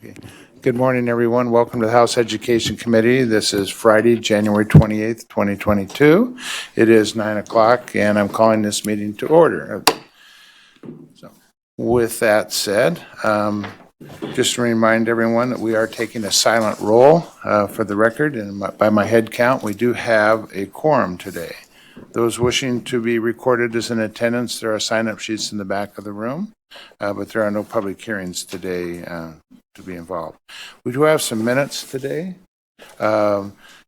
Okay. Good morning, everyone. Welcome to the House Education Committee. This is Friday, January 28th, 2022. It is 9 o'clock, and I'm calling this meeting to order. So, with that said, just to remind everyone that we are taking a silent roll for the record, and by my head count, we do have a quorum today. Those wishing to be recorded as in attendance, there are sign-up sheets in the back of the room, but there are no public hearings today to be involved. We do have some minutes today.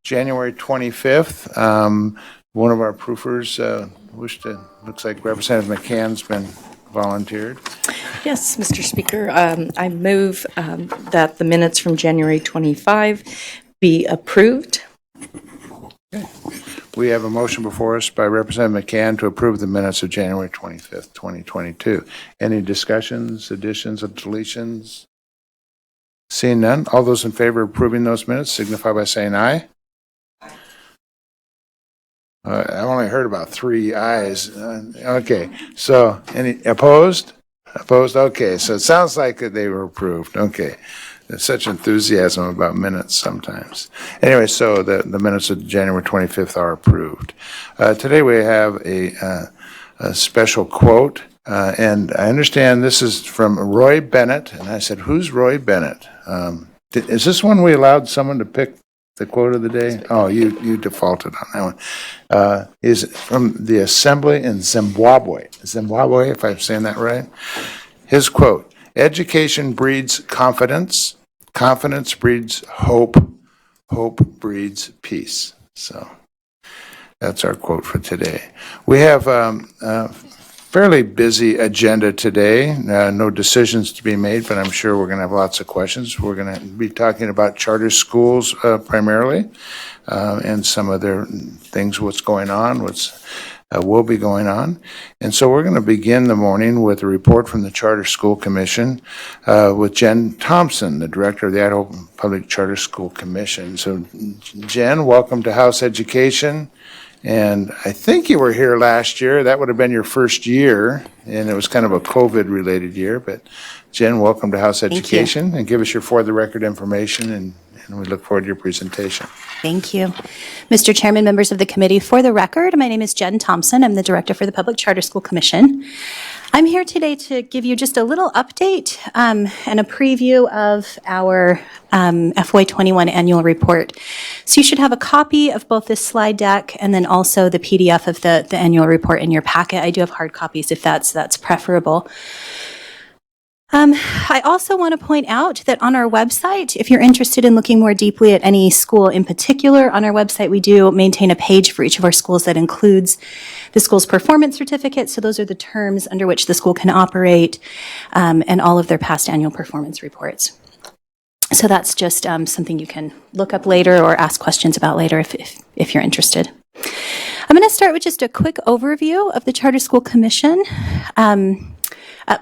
January 25th, one of our proofers looks like Representative McCann's been volunteered. Yes, Mr. Speaker. I move that the minutes from January 25 be approved. Okay. We have a motion before us by Representative McCann to approve the minutes of January 25th, 2022. Any discussions, additions, or deletions? Seeing none, all those in favor of approving those minutes signify by saying aye. I only heard about 3 ayes. Okay, so any opposed? Opposed? Okay, so it sounds like they were approved. Okay. There's such enthusiasm about minutes sometimes. Anyway, so the minutes of January 25th are approved. Today we have a special quote, and I understand this is from Roy Bennett, and I said, who's Roy Bennett? Is this one we allowed someone to pick the quote of the day? Oh, you defaulted on that one. Is from the Assembly in Zimbabwe, if I'm saying that right. His quote, "Education breeds confidence. Confidence breeds hope. Hope breeds peace." So that's our quote for today. We have a fairly busy agenda today. No decisions to be made, but I'm sure we're going to have lots of questions. We're going to be talking about charter schools primarily, and some other things, what's going on, will be going on. And so we're going to begin the morning with a report from the Charter School Commission with Jen Thompson, the director of the Idaho Public Charter School Commission. So Jen, welcome to House Education. And I think you were here last year. That would have been your first year, and it was kind of a COVID-related year. But Jen, welcome to House Education, and give us your for-the-record information, and we look forward to your presentation. Thank you. Mr. Chairman, members of the committee, for the record, my name is Jen Thompson. I'm the director for the Public Charter School Commission. I'm here today to give you just a little update and a preview of our FY21 annual report. So you should have a copy of both this slide deck and then also the PDF of the annual report in your packet. I do have hard copies if that's preferable. I also want to point out that on our website, if you're interested in looking more deeply at any school in particular, on our website we do maintain a page for each of our schools that includes the school's performance certificate. So those are the terms under which the school can operate, and all of their past annual performance reports. So that's just something you can look up later or ask questions about later if you're interested. I'm going to start with just a quick overview of the Charter School Commission.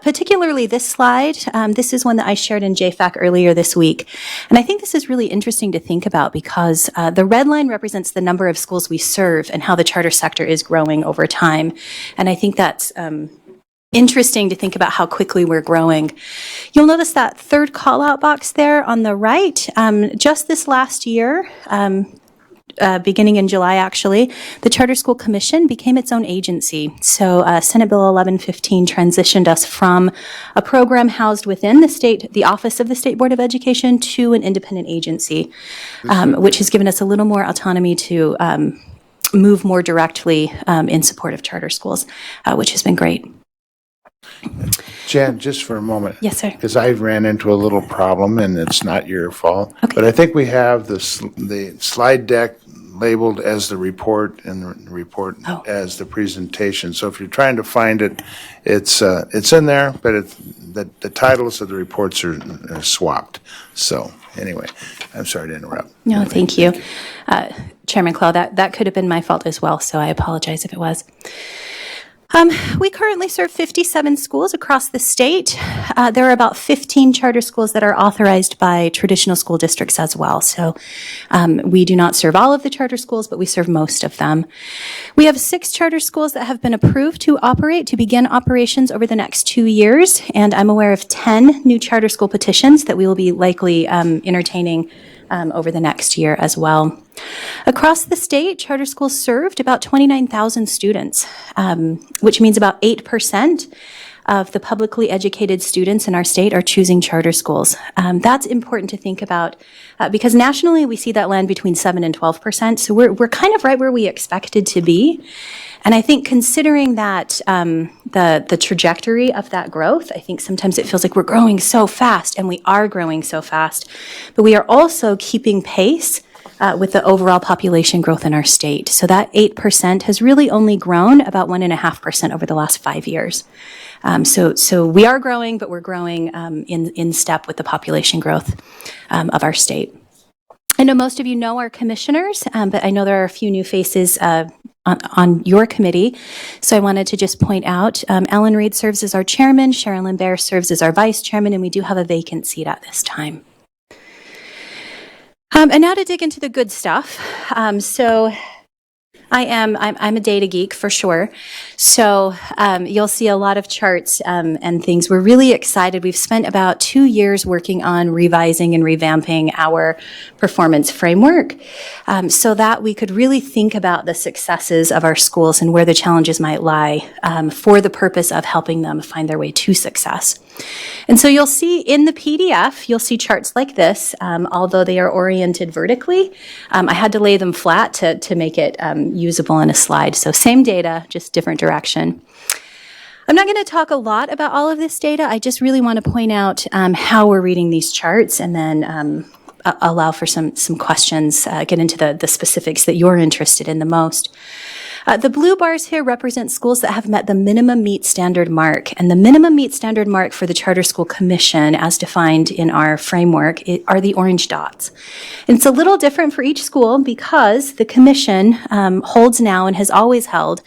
Particularly this slide, this is one that I shared in JFAC earlier this week. And I think this is really interesting to think about because the red line represents the number of schools we serve and how the charter sector is growing over time. And I think that's interesting to think about how quickly we're growing. You'll notice that third call-out box there on the right. Just this last year, beginning in July, actually, the Charter School Commission became its own agency. So Senate Bill 1115 transitioned us from a program housed within the Office of the State Board of Education to an independent agency, which has given us a little more autonomy to move more directly in support of charter schools, which has been great. Jen, just for a moment. Yes, sir. Because I ran into a little problem, and it's not your fault. Okay. But I think we have the slide deck labeled as the report and the report as the presentation. So if you're trying to find it, it's in there, but the titles of the reports are swapped. So anyway, I'm sorry to interrupt. No, thank you. Chairman Clow, that could have been my fault as well, so I apologize if it was. We currently serve 57 schools across the state. There are about 15 charter schools that are authorized by traditional school districts as well. So we do not serve all of the charter schools, but we serve most of them. We have 6 charter schools that have been approved to begin operations over the next 2 years, and I'm aware of 10 new charter school petitions that we will be likely entertaining over the next year as well. Across the state, charter schools served about 29,000 students, which means about 8% of the publicly educated students in our state are choosing charter schools. That's important to think about because nationally we see that land between 7 and 12%, so we're kind of right where we expected to be. And I think considering that the trajectory of that growth, I think sometimes it feels like we're growing so fast, and we are growing so fast, but we are also keeping pace with the overall population growth in our state. So that 8% has really only grown about 1.5% over the last 5 years. So we are growing, but we're growing in step with the population growth of our state. I know most of you know our commissioners, but I know there are a few new faces on your committee. So I wanted to just point out, Ellen Reed serves as our chairman, Sherilyn Bear serves as our vice chairman, and we do have a vacant seat at this time. And now to dig into the good stuff. So I'm a data geek for sure. So you'll see a lot of charts and things. We're really excited. We've spent about 2 years working on revising and revamping our performance framework so that we could really think about the successes of our schools and where the challenges might lie for the purpose of helping them find their way to success. And so you'll see in the PDF, you'll see charts like this, although they are oriented vertically. I had to lay them flat to make it usable in a slide. So same data, just different direction. I'm not going to talk a lot about all of this data. I just really want to point out how we're reading these charts and then allow for some questions, get into the specifics that you're interested in the most. The blue bars here represent schools that have met the minimum meet standard mark, and the minimum meet standard mark for the Charter School Commission, as defined in our framework, are the orange dots. And it's a little different for each school because the Commission holds now and has always held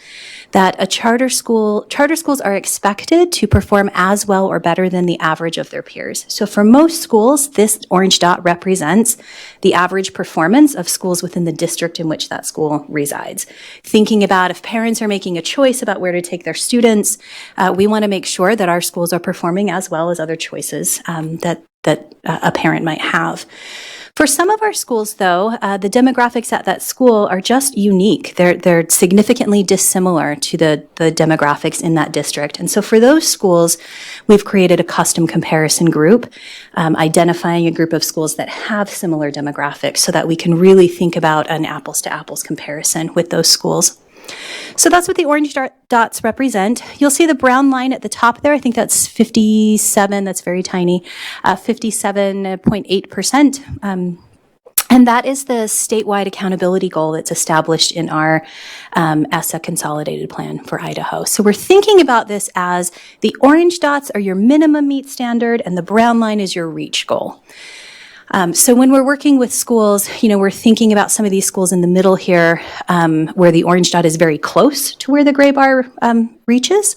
that charter schools are expected to perform as well or better than the average of their peers. So for most schools, this orange dot represents the average performance of schools within the district in which that school resides. Thinking about if parents are making a choice about where to take their students, we want to make sure that our schools are performing as well as other choices that a parent might have. For some of our schools, though, the demographics at that school are just unique. They're significantly dissimilar to the demographics in that district. And so for those schools, we've created a custom comparison group, identifying a group of schools that have similar demographics so that we can really think about an apples-to-apples comparison with those schools. So that's what the orange dots represent. You'll see the brown line at the top there. I think that's 57. That's very tiny. 57.8%. And that is the statewide accountability goal that's established in our ESSA consolidated plan for Idaho. So we're thinking about this as the orange dots are your minimum meet standard and the brown line is your reach goal. So when we're working with schools, we're thinking about some of these schools in the middle here where the orange dot is very close to where the gray bar reaches.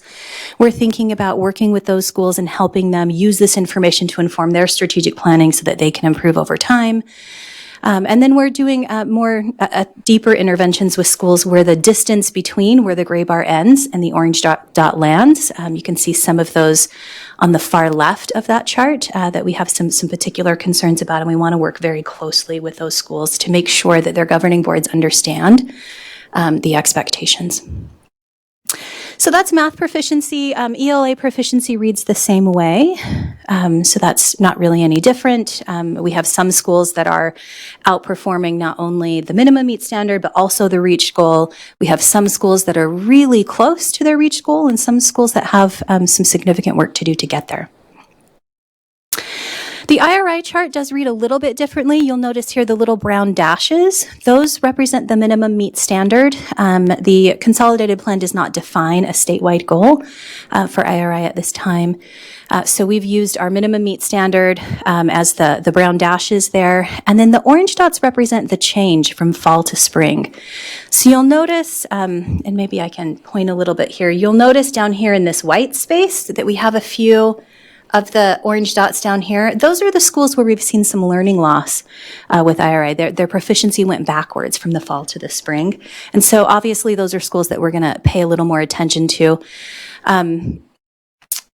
We're thinking about working with those schools and helping them use this information to inform their strategic planning so that they can improve over time. And then we're doing more deeper interventions with schools where the distance between where the gray bar ends and the orange dot lands. You can see some of those on the far left of that chart that we have some particular concerns about, and we want to work very closely with those schools to make sure that their governing boards understand the expectations. So that's math proficiency. ELA proficiency reads the same way. So that's not really any different. We have some schools that are outperforming not only the minimum meet standard, but also the reach goal. We have some schools that are really close to their reach goal and some schools that have some significant work to do to get there. The IRI chart does read a little bit differently. You'll notice here the little brown dashes. Those represent the minimum meet standard. The consolidated plan does not define a statewide goal for IRI at this time. So we've used our minimum meet standard as the brown dashes there. And then the orange dots represent the change from fall to spring. So you'll notice, and maybe I can point a little bit here, you'll notice down here in this white space that we have a few of the orange dots down here. Those are the schools where we've seen some learning loss with IRI. Their proficiency went backwards from the fall to the spring. And so obviously those are schools that we're going to pay a little more attention to.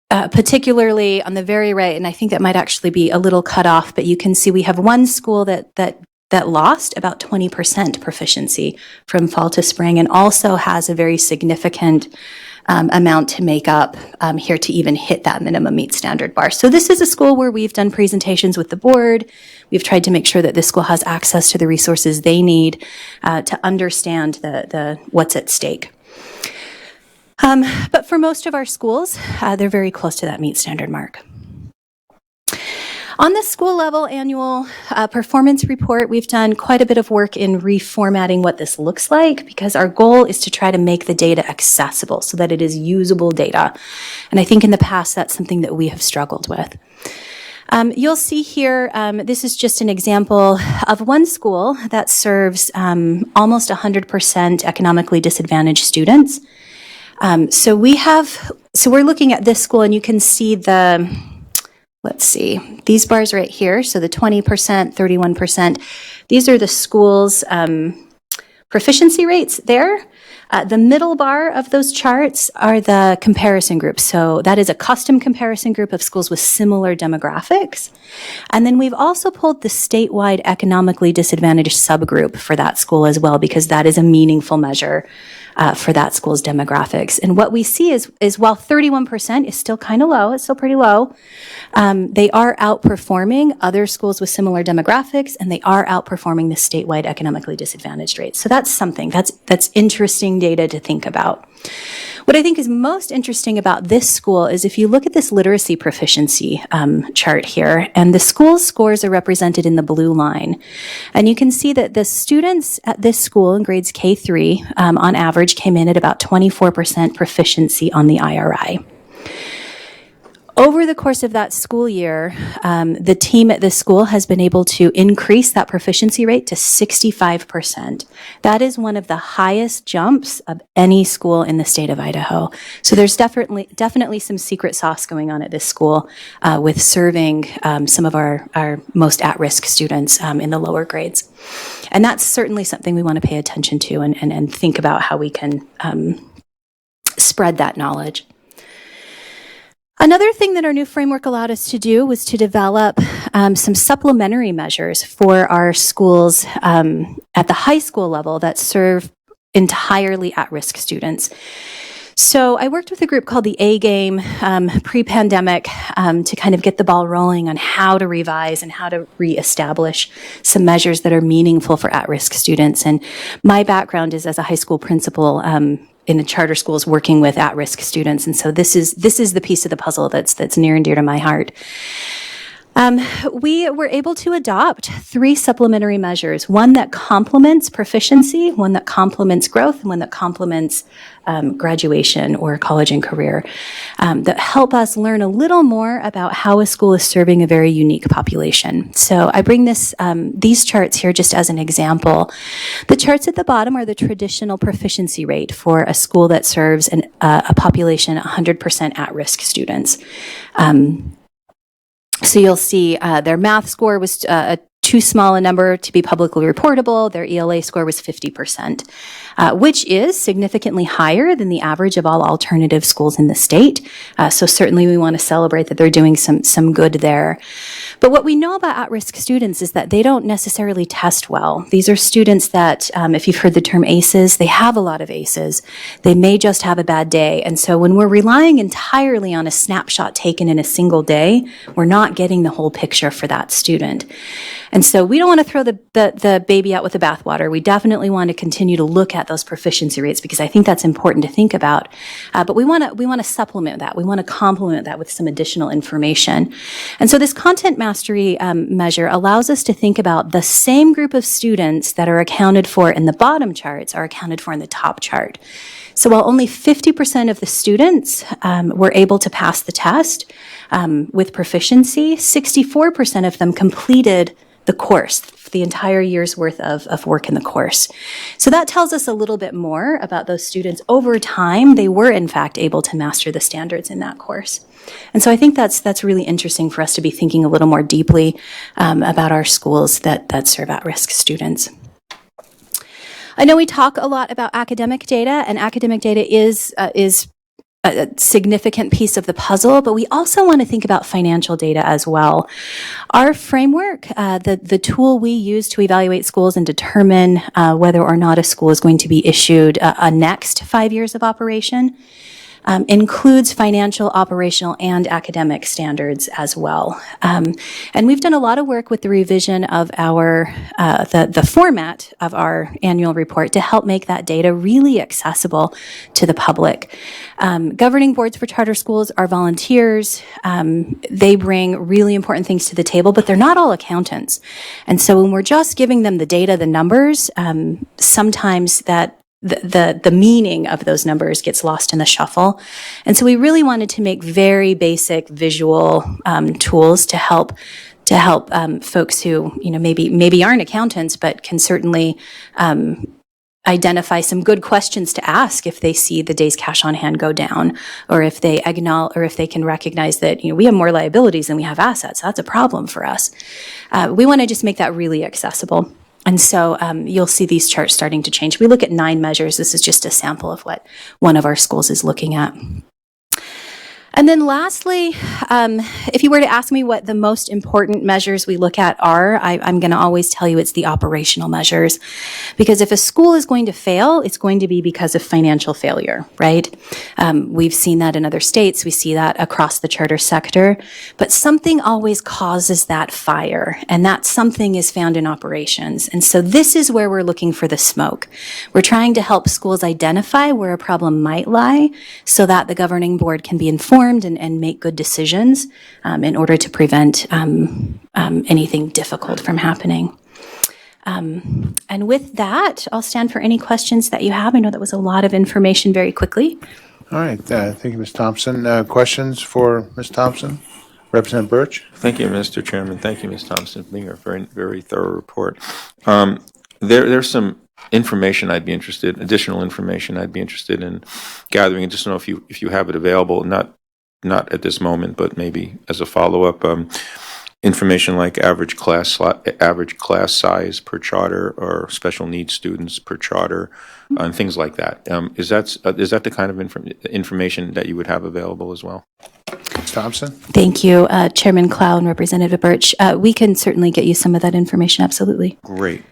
Particularly on the very right, and I think that might actually be a little cut off, but you can see we have one school that lost about 20% proficiency from fall to spring and also has a very significant amount to make up here to even hit that minimum meet standard bar. So this is a school where we've done presentations with the board. We've tried to make sure that this school has access to the resources they need to understand the what's at stake. But for most of our schools, they're very close to that meet standard mark. On the school level annual performance report, we've done quite a bit of work in reformatting what this looks like because our goal is to try to make the data accessible so that it is usable data. And I think in the past, that's something that we have struggled with. You'll see here, this is just an example of one school that serves almost 100% economically disadvantaged students. So we're looking at this school and you can see let's see, these bars right here. So the 20%, 31%, these are the school's proficiency rates there. The middle bar of those charts are the comparison groups. So that is a custom comparison group of schools with similar demographics. And then we've also pulled the statewide economically disadvantaged subgroup for that school as well, because that is a meaningful measure for that school's demographics. And what we see is while 31% is still kind of low, it's still pretty low, they are outperforming other schools with similar demographics, and they are outperforming the statewide economically disadvantaged rates. So that's something, that's interesting data to think about. What I think is most interesting about this school is if you look at this literacy proficiency chart here, and the school's scores are represented in the blue line. And you can see that the students at this school in grades K-3 on average came in at about 24% proficiency on the IRI. Over the course of that school year, the team at this school has been able to increase that proficiency rate to 65%. That is one of the highest jumps of any school in the state of Idaho. So there's definitely some secret sauce going on at this school with serving some of our most at-risk students in the lower grades. And that's certainly something we want to pay attention to and think about how we can spread that knowledge. Another thing that our new framework allowed us to do was to develop some supplementary measures for our schools at the high school level that serve entirely at-risk students. So I worked with a group called the A-Game pre-pandemic to kind of get the ball rolling on how to revise and how to reestablish some measures that are meaningful for at-risk students. And my background is as a high school principal in the charter schools working with at-risk students. And so this is the piece of the puzzle that's near and dear to my heart. We were able to adopt 3 supplementary measures, one that complements proficiency, one that complements growth, and one that complements graduation or college and career, that help us learn a little more about how a school is serving a very unique population. So I bring these charts here just as an example. The charts at the bottom are the traditional proficiency rate for a school that serves a population 100% at-risk students. So you'll see their math score was too small a number to be publicly reportable. Their ELA score was 50%, which is significantly higher than the average of all alternative schools in the state. So certainly we want to celebrate that they're doing some good there. But what we know about at-risk students is that they don't necessarily test well. These are students that, if you've heard the term ACEs, they have a lot of ACEs. They may just have a bad day. And so when we're relying entirely on a snapshot taken in a single day, we're not getting the whole picture for that student. And And so we don't want to throw the baby out with the bathwater. We definitely want to continue to look at those proficiency rates because I think that's important to think about. But we want to supplement that. We want to complement that with some additional information. And so this content mastery measure allows us to think about the same group of students that are accounted for in the bottom charts are accounted for in the top chart. So while only 50% of the students were able to pass the test with proficiency, 64% of them completed the course, the entire year's worth of work in the course. So that tells us a little bit more about those students. Over time, they were in fact able to master the standards in that course. And so I think that's really interesting for us to be thinking a little more deeply about our schools that serve at-risk students. I know we talk a lot about academic data, and academic data is a significant piece of the puzzle, but we also want to think about financial data as well. Our framework, the tool we use to evaluate schools and determine whether or not a school is going to be issued a next 5 years of operation, includes financial, operational, and academic standards as well. And we've done a lot of work with the revision of our the format of our annual report to help make that data really accessible to the public. Governing boards for charter schools are volunteers. They bring really important things to the table, but they're not all accountants. And so when we're just giving them the data, the numbers, sometimes that the meaning of those numbers gets lost in the shuffle. And so we really wanted to make very basic visual tools to help folks who, maybe aren't accountants, but can certainly identify some good questions to ask if they see the days cash on hand go down, or if they acknowledge, or if they can recognize that, we have more liabilities than we have assets. That's a problem for us. We want to just make that really accessible. And so you'll see these charts starting to change. We look at 9 measures. This is just a sample of what one of our schools is looking at. And then lastly, if you were to ask me what the most important measures we look at are, I'm going to always tell you it's the operational measures. Because if a school is going to fail, it's going to be because of financial failure, right? We've seen that in other states. We see that across the charter sector. But something always causes that fire, and that something is found in operations. And so this is where we're looking for the smoke. We're trying to help schools identify where a problem might lie so that the governing board can be informed and make good decisions in order to prevent anything difficult from happening. And with that, I'll stand for any questions that you have. I know that was a lot of information very quickly. All right. Thank you, Ms. Thompson. Questions for Ms. Thompson? Representative Birch? Thank you, Mr. Chairman. Thank you, Ms. Thompson, for being a very, very thorough report. There's some information additional information I'd be interested in gathering. I just don't know if you have it available, not at this moment, but maybe as a follow-up, information like average class size per charter or special needs students per charter, and things like that. Is that the kind of information that you would have available as well? Ms. Thompson? Thank you, Chairman Clow and Representative Birch. We can certainly get you some of that information, absolutely. Great.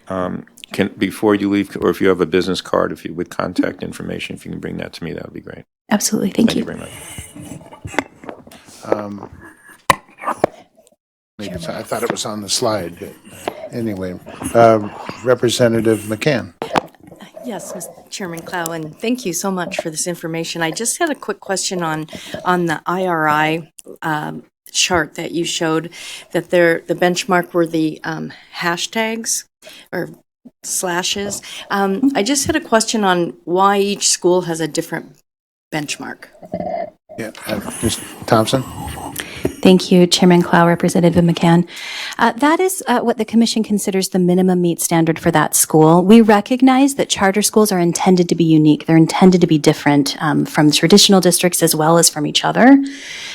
Before you leave, or if you have a business card, if you with contact information, if you can bring that to me, that would be great. Absolutely. Thank you. Thank you very much. I thought it was on the slide, but anyway. Representative McCann. Yes, Mr. Chairman Clow, and thank you so much for this information. I just had a quick question on the IRI chart that you showed, that the benchmark were the hashtags or slashes. I just had a question on why each school has a different benchmark. Yeah, Ms. Thompson? Thank you, Chairman Clow, Representative McCann. That is what the Commission considers the minimum meet standard for that school. We recognize that charter schools are intended to be unique. They're intended to be different from traditional districts as well as from each other.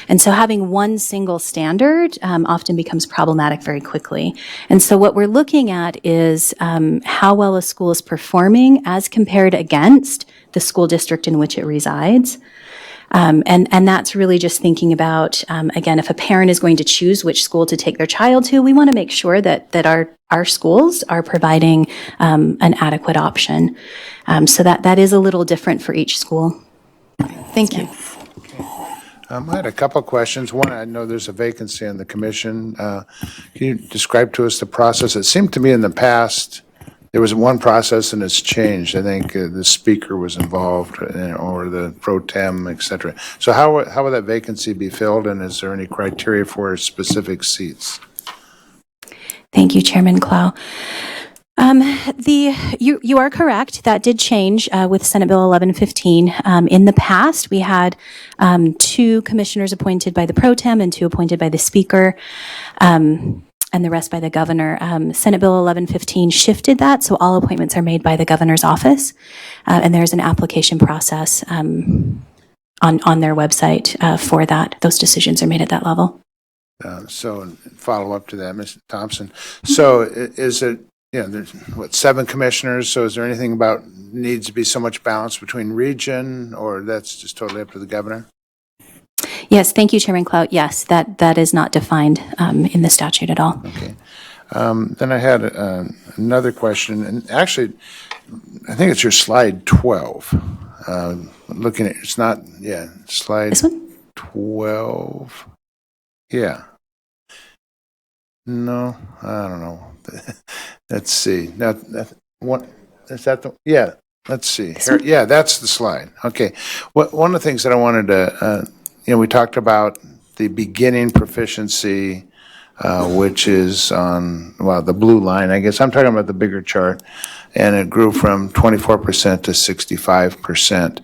And so having one single standard often becomes problematic very quickly. And so what we're looking at is how well a school is performing as compared against the school district in which it resides. And that's really just thinking about, again, if a parent is going to choose which school to take their child to, we want to make sure that our schools are providing an adequate option. So that is a little different for each school. Thank you. I had a couple of questions. One, I know there's a vacancy on the commission. Can you describe to us the process? It seemed to me in the past, there was one process and it's changed. I think the speaker was involved or the pro tem, et cetera. So how would that vacancy be filled, and is there any criteria for specific seats? Thank you, Chairman Clow. You are correct. That did change with Senate Bill 1115. In the past, we had 2 commissioners appointed by the pro tem and 2 appointed by the speaker, and the rest by the governor. Senate Bill 1115 shifted that, so all appointments are made by the governor's office, and there's an application process on their website for that. Those decisions are made at that level. So follow up to that, Ms. Thompson. So is it, there's 7 commissioners, so is there anything about needs to be so much balance between region, or that's just totally up to the governor? Yes, thank you, Chairman Clout. Yes, that is not defined in the statute at all. Okay. Then I had another question, and actually, I think it's your slide 12. Looking at, it's not, slide This one? 12. Yeah. No, I don't know. Let's see. Now, what is that? Let's see. Here, that's the slide. Okay. One of the things that I wanted to, we talked about the beginning proficiency, which is on, the blue line, I guess. I'm talking about the bigger chart, and it grew from 24% to 65%.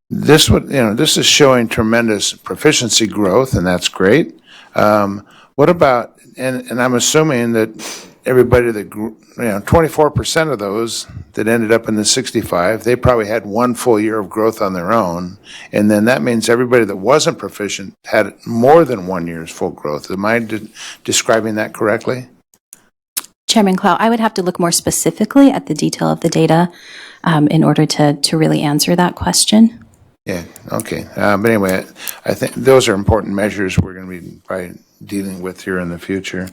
This is showing tremendous proficiency growth, and that's great. What about, and I'm assuming that everybody that grew, 24% of those that ended up in the 65, they probably had 1 full year of growth on their own. And then that means everybody that wasn't proficient had more than 1 year's full growth. Am I describing that correctly? Chairman Clout, I would have to look more specifically at the detail of the data in order to really answer that question. Yeah, okay. But anyway, I think those are important measures we're going to be probably dealing with here in the future.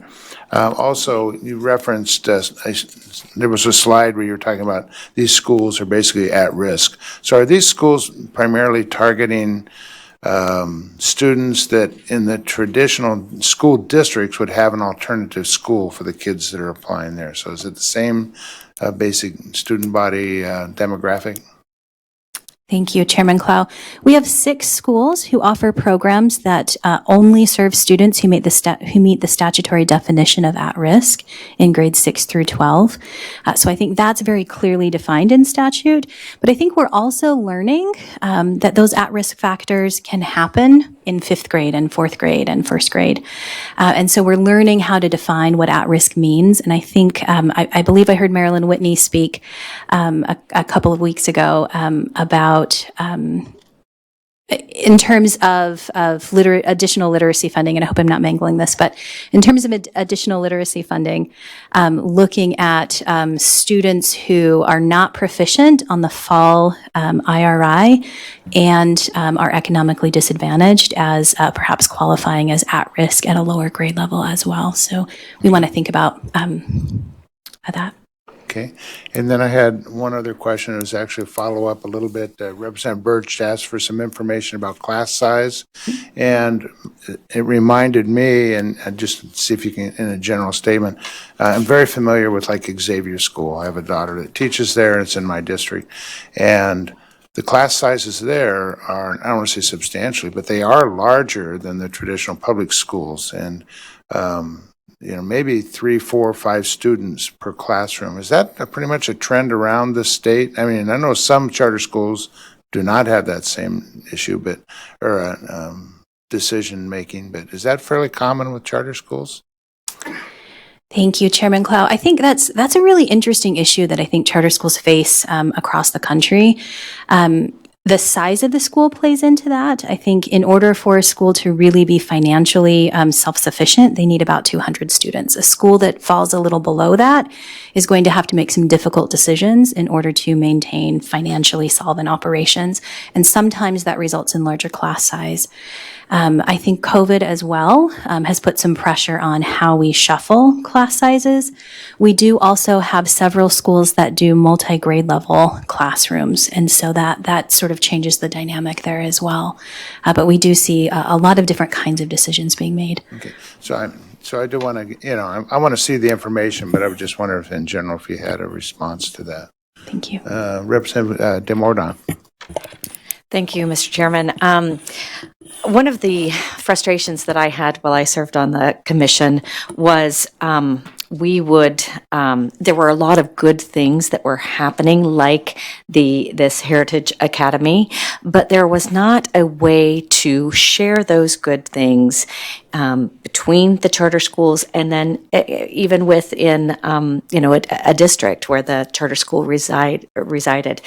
Also, you referenced, there was a slide where you were talking about these schools are basically at risk. So are these schools primarily targeting students that in the traditional school districts would have an alternative school for the kids that are applying there? So is it the same basic student body demographic? Thank you, Chairman Clow. We have 6 schools who offer programs that only serve students who meet the statutory definition of at risk in grades 6 through 12. So I think that's very clearly defined in statute. But I think we're also learning that those at-risk factors can happen in 5th grade and 4th grade and 1st grade. And so we're learning how to define what at-risk means. And I think, I believe I heard Marilyn Whitney speak a couple of weeks ago about in terms of additional literacy funding, and I hope I'm not mangling this, but in terms of additional literacy funding, looking at students who are not proficient on the fall IRI and are economically disadvantaged as perhaps qualifying as at risk at a lower grade level as well. So we want to think about that. Okay. And then I had one other question. It was actually a follow-up a little bit. Representative Birch asked for some information about class size. And it reminded me, and just see if you can, in a general statement, I'm very familiar with like Xavier School. I have a daughter that teaches there, and it's in my district. And the class sizes there are, I don't want to say substantially, but they are larger than the traditional public schools. And, maybe 3, 4, 5 students per classroom. Is that pretty much a trend around the state? I mean, I know some charter schools do not have that same issue, or decision making, but is that fairly common with charter schools? Thank you, Chairman Clow. I think that's a really interesting issue that I think charter schools face across the country. The size of the school plays into that. I think in order for a school to really be financially self-sufficient, they need about 200 students. A school that falls a little below that is going to have to make some difficult decisions in order to maintain financially solvent operations. And sometimes that results in larger class size. I think COVID as well has put some pressure on how we shuffle class sizes. We do also have several schools that do multi-grade level classrooms. And so that sort of of changes the dynamic there as well. But we do see a lot of different kinds of decisions being made. Okay, so I do want to, I want to see the information, but I would just wonder if, in general, if you had a response to that. Thank you. Representative DeMordon. Thank you, Mr. Chairman. One of the frustrations that I had while I served on the commission was there were a lot of good things that were happening, like this Heritage Academy, but there was not a way to share those good things between the charter schools and then even within, a district where the charter school resided.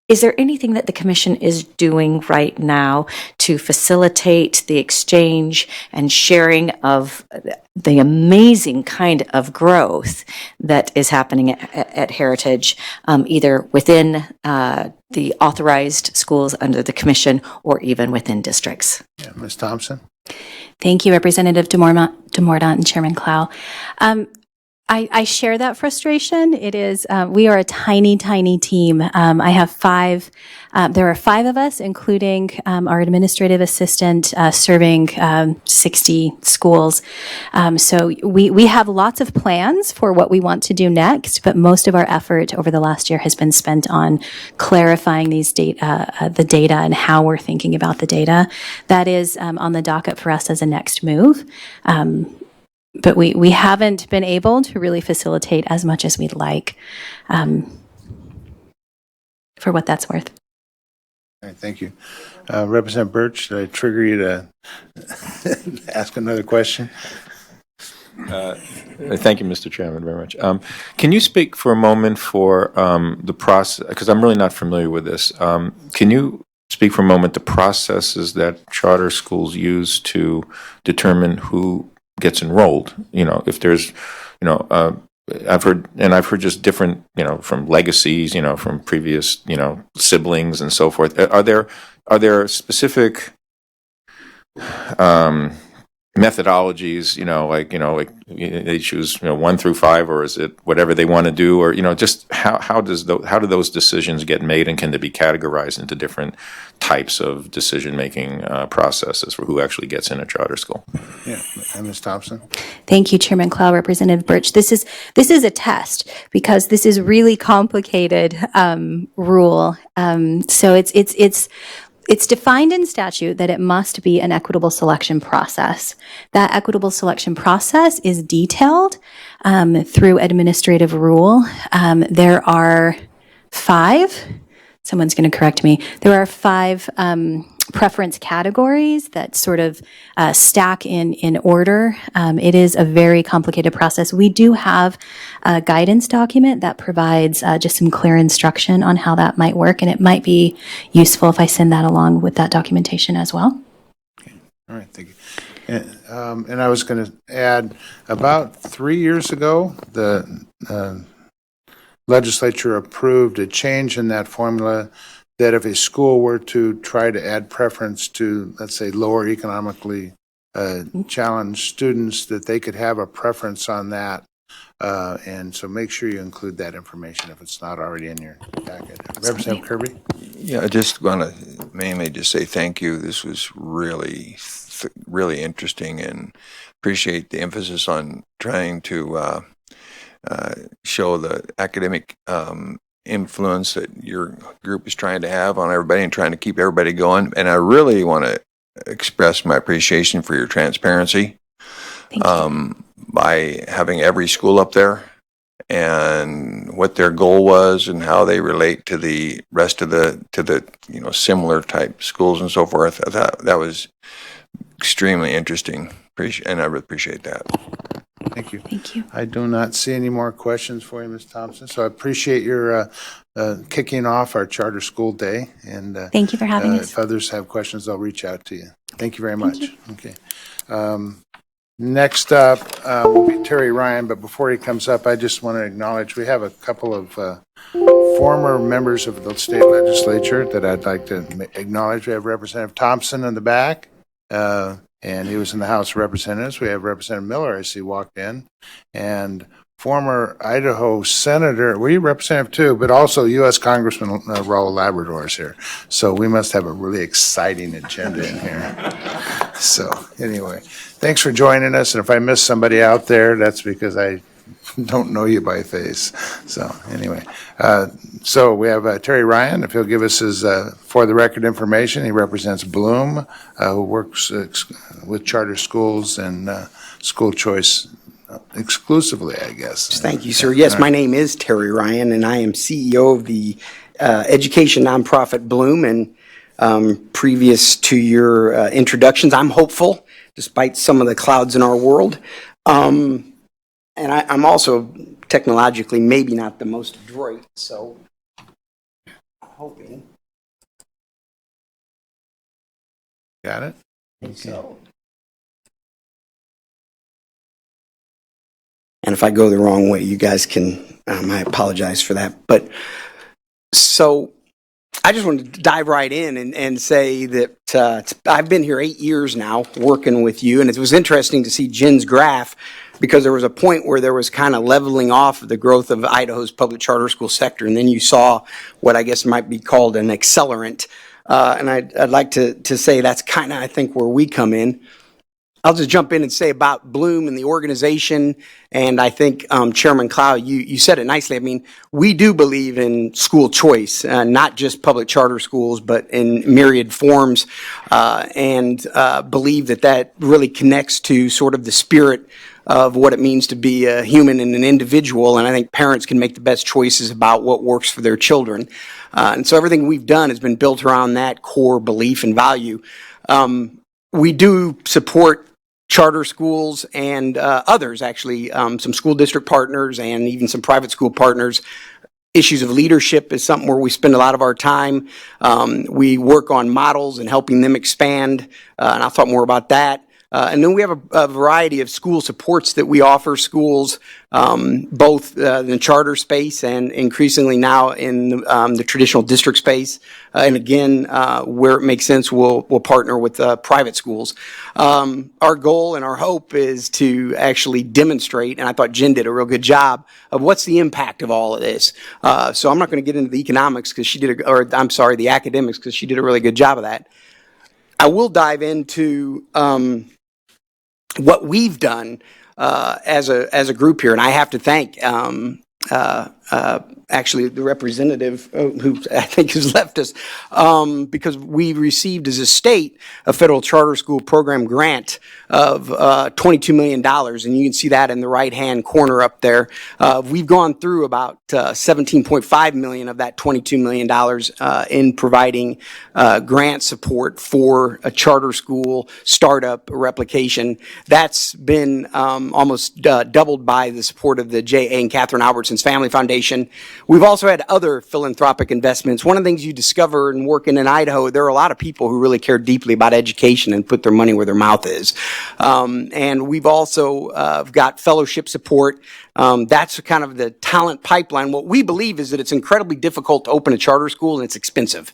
Is there anything that the Commission is doing right now to facilitate the exchange and sharing of the amazing kind of growth that is happening at Heritage, either within the authorized schools under the Commission or even within districts? Yeah, Ms. Thompson. Thank you, Representative DeMordaunt and Chairman Clow. I share that frustration. It is, we are a tiny, tiny team. I have there are 5 of us, including our administrative assistant, serving 60 schools. So we have lots of plans for what we want to do next, but most of our effort over the last year has been spent on clarifying these the data and how we're thinking about the data. That is on the docket for us as a next move. But we haven't been able to really facilitate as much as we'd like, for what that's worth. All right, thank you. Representative Birch, did I trigger you to ask another question? Thank you, Mr. Chairman, very much. Can you speak for a moment for the process, because I'm really not familiar with this. Can you speak for a moment the processes that charter schools use to determine who gets enrolled? If there's, I've heard just different, from legacies, from previous, siblings and so forth. Are there specific methodologies, like they choose 1 through 5, or is it whatever they want to do, or just how do those decisions get made, and can they be categorized into different types of decision making processes for who actually gets in a charter school? Yeah, and Ms. Thompson. Thank you, Chairman Clow, Representative Birch. This is a test because this is really complicated rule. So it's defined in statute that it must be an equitable selection process. That equitable selection process is detailed through administrative rule. There are 5, someone's going to correct me, there are 5 preference categories that sort of stack in order. It is a very complicated process. We do have a guidance document that provides just some clear instruction on how that might work, and it might be useful if I send that along with that documentation as well. Okay. All right, thank you. And I was going to add, about 3 years ago, the legislature approved a change in that formula that if a school were to try to add preference to, let's say, lower economically challenged students, that they could have a preference on that. And so make sure you include that information if it's not already in your packet. Representative Kirby? Yeah, I just want to mainly just say thank you. This was really interesting, and appreciate the emphasis on trying to show the academic influence that your group is trying to have on everybody and trying to keep everybody going. And I really want to express my appreciation for your transparency by having every school up there and what their goal was and how they relate to the rest of the similar type schools and so forth. I thought that was extremely interesting, and I really appreciate that. Thank you. Thank you. I do not see any more questions for you, Ms. Thompson. So I appreciate your kicking off our charter school day. And thank you for having us. If others have questions, they'll reach out to you. Thank you very much. Okay. Next up will be Terry Ryan, but before he comes up, I just want to acknowledge we have a couple of former members of the state legislature that I'd like to acknowledge. We have Representative Thompson in the back. And he was in the House of Representatives. We have Representative Miller, I see, walked in. And former Idaho senator, were you representative too, but also U.S. Congressman Raul Labrador is here. So we must have a really exciting agenda in here. So anyway, thanks for joining us. And if I miss somebody out there, that's because I don't know you by face. So anyway, so we have Terry Ryan, if he'll give us his for the record information. He represents BLUUM, who works with charter schools and school choice exclusively, I guess. Thank you, sir. Yes, my name is Terry Ryan, and I am CEO of the education nonprofit BLUUM. And previous to your introductions, I'm hopeful, despite some of the clouds in our world. And I'm also technologically maybe not the most adroit, so I'm hoping. Got it? So. And if I go the wrong way, you guys can, I apologize for that. But so I just wanted to dive right in and say that I've been here 8 years now working with you. And it was interesting to see Jen's graph, because there was a point where there was kind of leveling off of the growth of Idaho's public charter school sector. And then you saw what I guess might be called an accelerant. And I'd like to say that's kind of, I think, where we come in. I'll just jump in and say about BLUUM and the organization, and I think Chairman Clow, you said it nicely. I mean, we do believe in school choice, not just public charter schools, but in myriad forms, and believe that really connects to sort of the spirit of what it means to be a human and an individual, and I think parents can make the best choices about what works for their children. And so everything we've done has been built around that core belief and value. We do support charter schools and others, actually, some school district partners and even some private school partners. Issues of leadership is something where we spend a lot of our time. We work on models and helping them expand, and I'll talk more about that. And then we have a variety of school supports that we offer schools, both in the charter space and increasingly now in the traditional district space. And again, where it makes sense, we'll partner with private schools. Our goal and our hope is to actually demonstrate, and I thought Jen did a real good job, of what's the impact of all of this. So I'm not going to get into the economics because the academics, because she did a really good job of that. I will dive into what we've done as a group here, and I have to thank actually the representative who I think has left us, because we received as a state a federal charter school program grant of $22 million, and you can see that in the right-hand corner up there. We've gone through about $17.5 million of that $22 million in providing grant support for a charter school startup replication. That's been almost doubled by the support of the J.A. and Catherine Albertson's Family Foundation. We've also had other philanthropic investments. One of the things you discover in working in Idaho, there are a lot of people who really care deeply about education and put their money where their mouth is. And we've also got fellowship support. That's kind of the talent pipeline. What we believe is that it's incredibly difficult to open a charter school and it's expensive.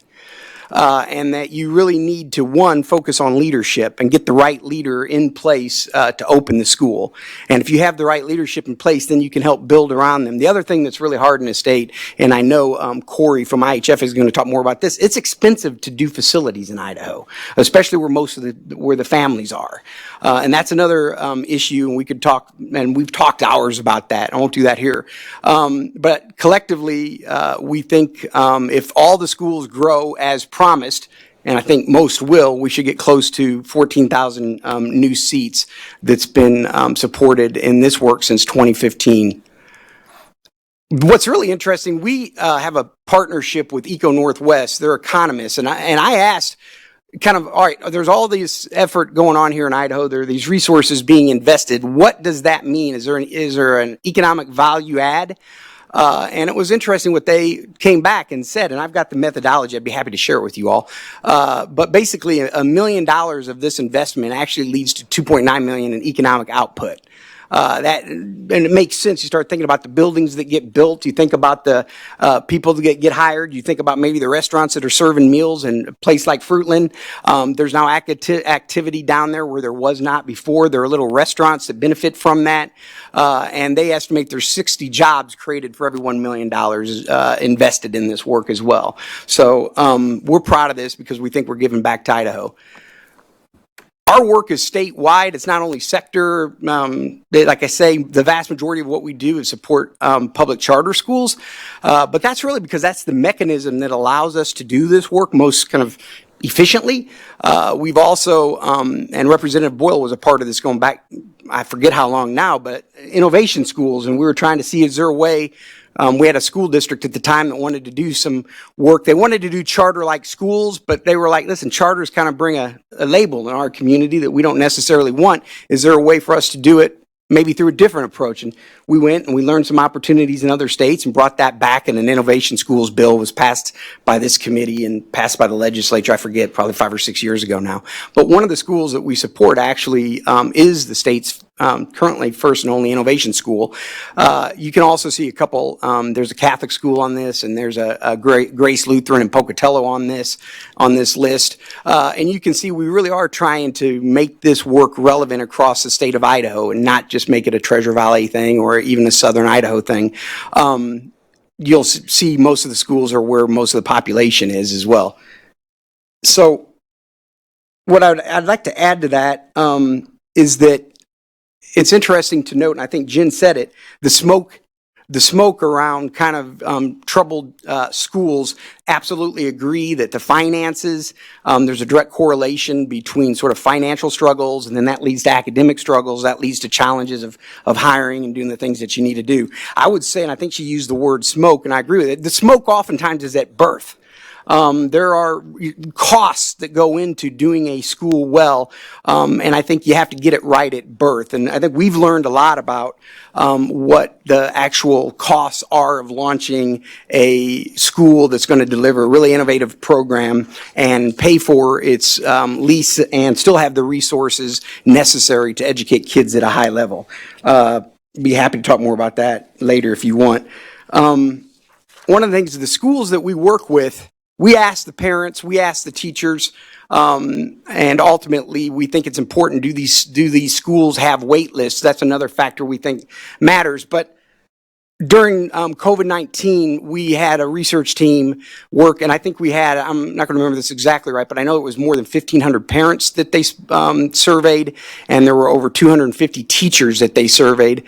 And that you really need to, one, focus on leadership and get the right leader in place to open the school. And if you have the right leadership in place, then you can help build around them. The other thing that's really hard in the state, and I know Corey from IHF is going to talk more about this, it's expensive to do facilities in Idaho, especially where the families are. And that's another issue, and we could talk, and we've talked hours about that. I won't do that here. But collectively, we think if all the schools grow as promised, and I think most will, we should get close to 14,000 new seats that's been supported in this work since 2015. What's really interesting, we have a partnership with Eco Northwest. They're economists, and I asked, kind of, all right, there's all this effort going on here in Idaho. There are these resources being invested. What does that mean? Is there an economic value add? And it was interesting what they came back and said, and I've got the methodology. I'd be happy to share it with you all. But basically, $1 million of this investment actually leads to $2.9 million in economic output. And it makes sense. You start thinking about the buildings that get built. You think about the people that get hired. You think about maybe the restaurants that are serving meals in a place like Fruitland. There's now activity down there where there was not before. There are little restaurants that benefit from that. And they estimate there's 60 jobs created for every $1 million invested in this work as well. So we're proud of this because we think we're giving back to Idaho. Our work is statewide. It's not only sector. Like I say, the vast majority of what we do is support public charter schools. But that's really because that's the mechanism that allows us to do this work most kind of efficiently. We've also, and Representative Boyle was a part of this going back, I forget how long now, but innovation schools. And we were trying to see, is there a way. We had a school district at the time that wanted to do some work. They wanted to do charter-like schools, but they were like, listen, charters kind of bring a label in our community that we don't necessarily want. Is there a way for us to do it maybe through a different approach? And we went and we learned some opportunities in other states and brought that back, and an innovation schools bill was passed by this committee and passed by the legislature, I forget, probably 5 or 6 years ago now. But one of the schools that we support actually is the state's currently first and only innovation school. You can also see a couple, there's a Catholic school on this, and there's a Grace Lutheran in Pocatello on this list. And you can see we really are trying to make this work relevant across the state of Idaho and not just make it a Treasure Valley thing or even a Southern Idaho thing. You'll see most of the schools are where most of the population is as well. So what I'd like to add to that is that it's interesting to note, and I think Jen said it, the smoke around kind of troubled schools, absolutely agree that the finances, there's a direct correlation between sort of financial struggles, and then that leads to academic struggles, that leads to challenges of hiring and doing the things that you need to do. I would say, and I think she used the word smoke, and I agree with it, the smoke oftentimes is at birth. There are costs that go into doing a school well, and I think you have to get it right at birth. And I think we've learned a lot about what the actual costs are of launching a school that's going to deliver a really innovative program and pay for its lease and still have the resources necessary to educate kids at a high level. Be happy to talk more about that later if you want. One of the things, the schools that we work with, we ask the parents, we ask the teachers, and ultimately we think it's important, do these schools have wait lists? That's another factor we think matters. But during COVID-19, we had a research team work, and I think we had, I'm not going to remember this exactly right, but I know it was more than 1,500 parents that they surveyed, and there were over 250 teachers that they surveyed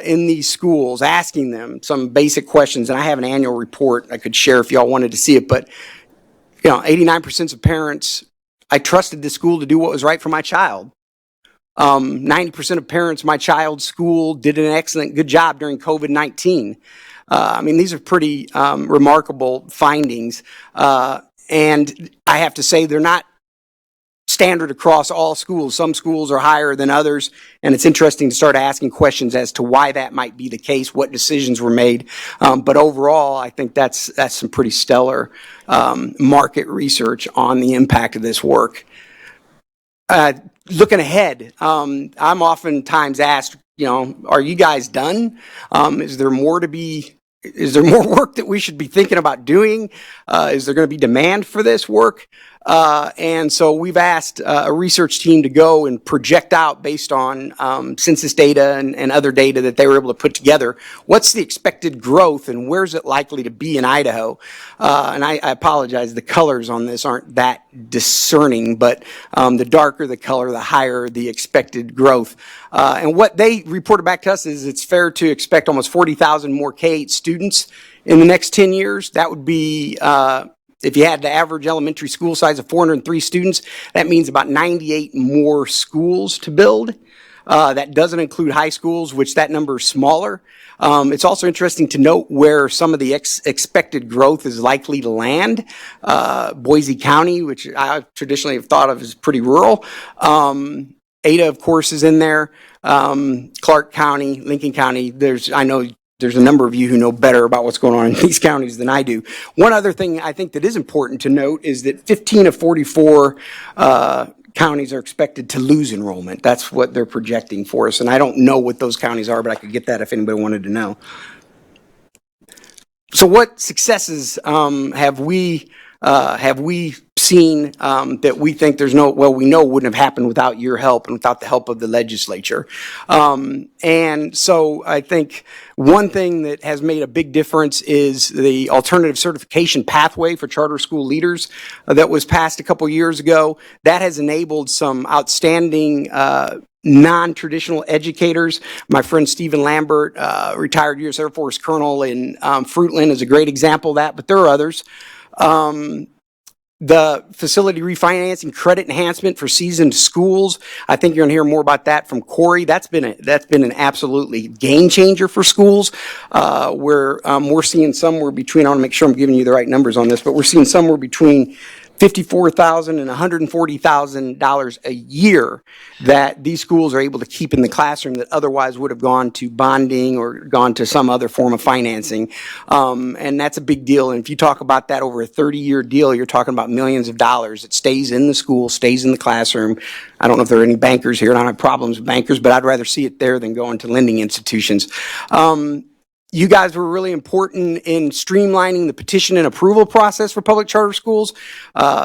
in these schools, asking them some basic questions. And I have an annual report I could share if y'all wanted to see it, but 89% of parents, I trusted the school to do what was right for my child. 90% of parents, my child's school did an good job during COVID-19. I mean, these are pretty remarkable findings. And I have to say, they're not standard across all schools. Some schools are higher than others, and it's interesting to start asking questions as to why that might be the case, what decisions were made. But overall, I think that's some pretty stellar market research on the impact of this work. Looking ahead, I'm oftentimes asked, are you guys done? Is there more work that we should be thinking about doing? Is there going to be demand for this work? And so we've asked a research team to go and project out based on census data and other data that they were able to put together. What's the expected growth and where's it likely to be in Idaho? And I apologize, the colors on this aren't that discerning, but the darker the color, the higher the expected growth. And what they reported back to us is it's fair to expect almost 40,000 more K-8 students in the next 10 years. That would be if you had the average elementary school size of 403 students, that means about 98 more schools to build. That doesn't include high schools, which that number is smaller. It's also interesting to note where some of the expected growth is likely to land. Boise County, which I traditionally have thought of as pretty rural. Ada, of course, is in there. Clark County, Lincoln County. I know there's a number of you who know better about what's going on in these counties than I do. One other thing I think that is important to note is that 15 of 44 counties are expected to lose enrollment. That's what they're projecting for us. And I don't know what those counties are, but I could get that if anybody wanted to know. So what successes have we seen that we think there's no, well, we know wouldn't have happened without your help and without the help of the legislature. And so I think one thing that has made a big difference is the alternative certification pathway for charter school leaders that was passed a couple years ago. That has enabled some outstanding non-traditional educators. My friend Stephen Lambert, retired U.S. Air Force colonel in Fruitland, is a great example of that, but there are others. The facility refinancing credit enhancement for seasoned schools. I think you're going to hear more about that from Corey. That's been an absolutely game changer for schools. Where we're seeing somewhere between, I want to make sure I'm giving you the right numbers on this, but we're seeing somewhere between $54,000 and $140,000 a year that these schools are able to keep in the classroom that otherwise would have gone to bonding or gone to some other form of financing. And that's a big deal. And if you talk about that over a 30-year deal, you're talking about millions of dollars. It stays in the school, stays in the classroom. I don't know if there are any bankers here. I don't have problems with bankers, but I'd rather see it there than going to lending institutions. You guys were really important in streamlining the petition and approval process for public charter schools.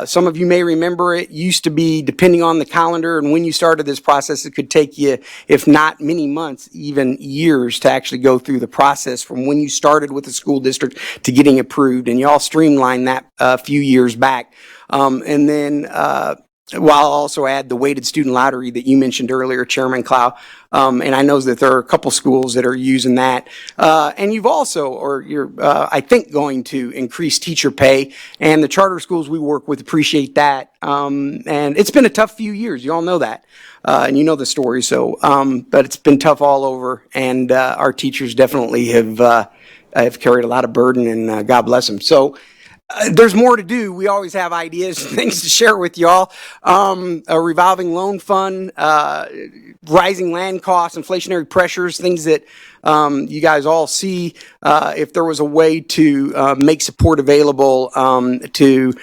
Some of you may remember it used to be, depending on the calendar and when you started this process, it could take you, if not many months, even years to actually go through the process from when you started with the school district to getting approved. And you all streamlined that a few years back. And then well, I'll also add the weighted student lottery that you mentioned earlier, Chairman Clow. And I know that there are a couple schools that are using that. And you've also, or you're, I think, going to increase teacher pay. And the charter schools we work with appreciate that. And it's been a tough few years. You all know that. And you know the story. So, but it's been tough all over. And our teachers definitely have carried a lot of burden, and God bless them. So, there's more to do. We always have ideas and things to share with y'all. A revolving loan fund, rising land costs, inflationary pressures, things that you guys all see. If there was a way to make support available to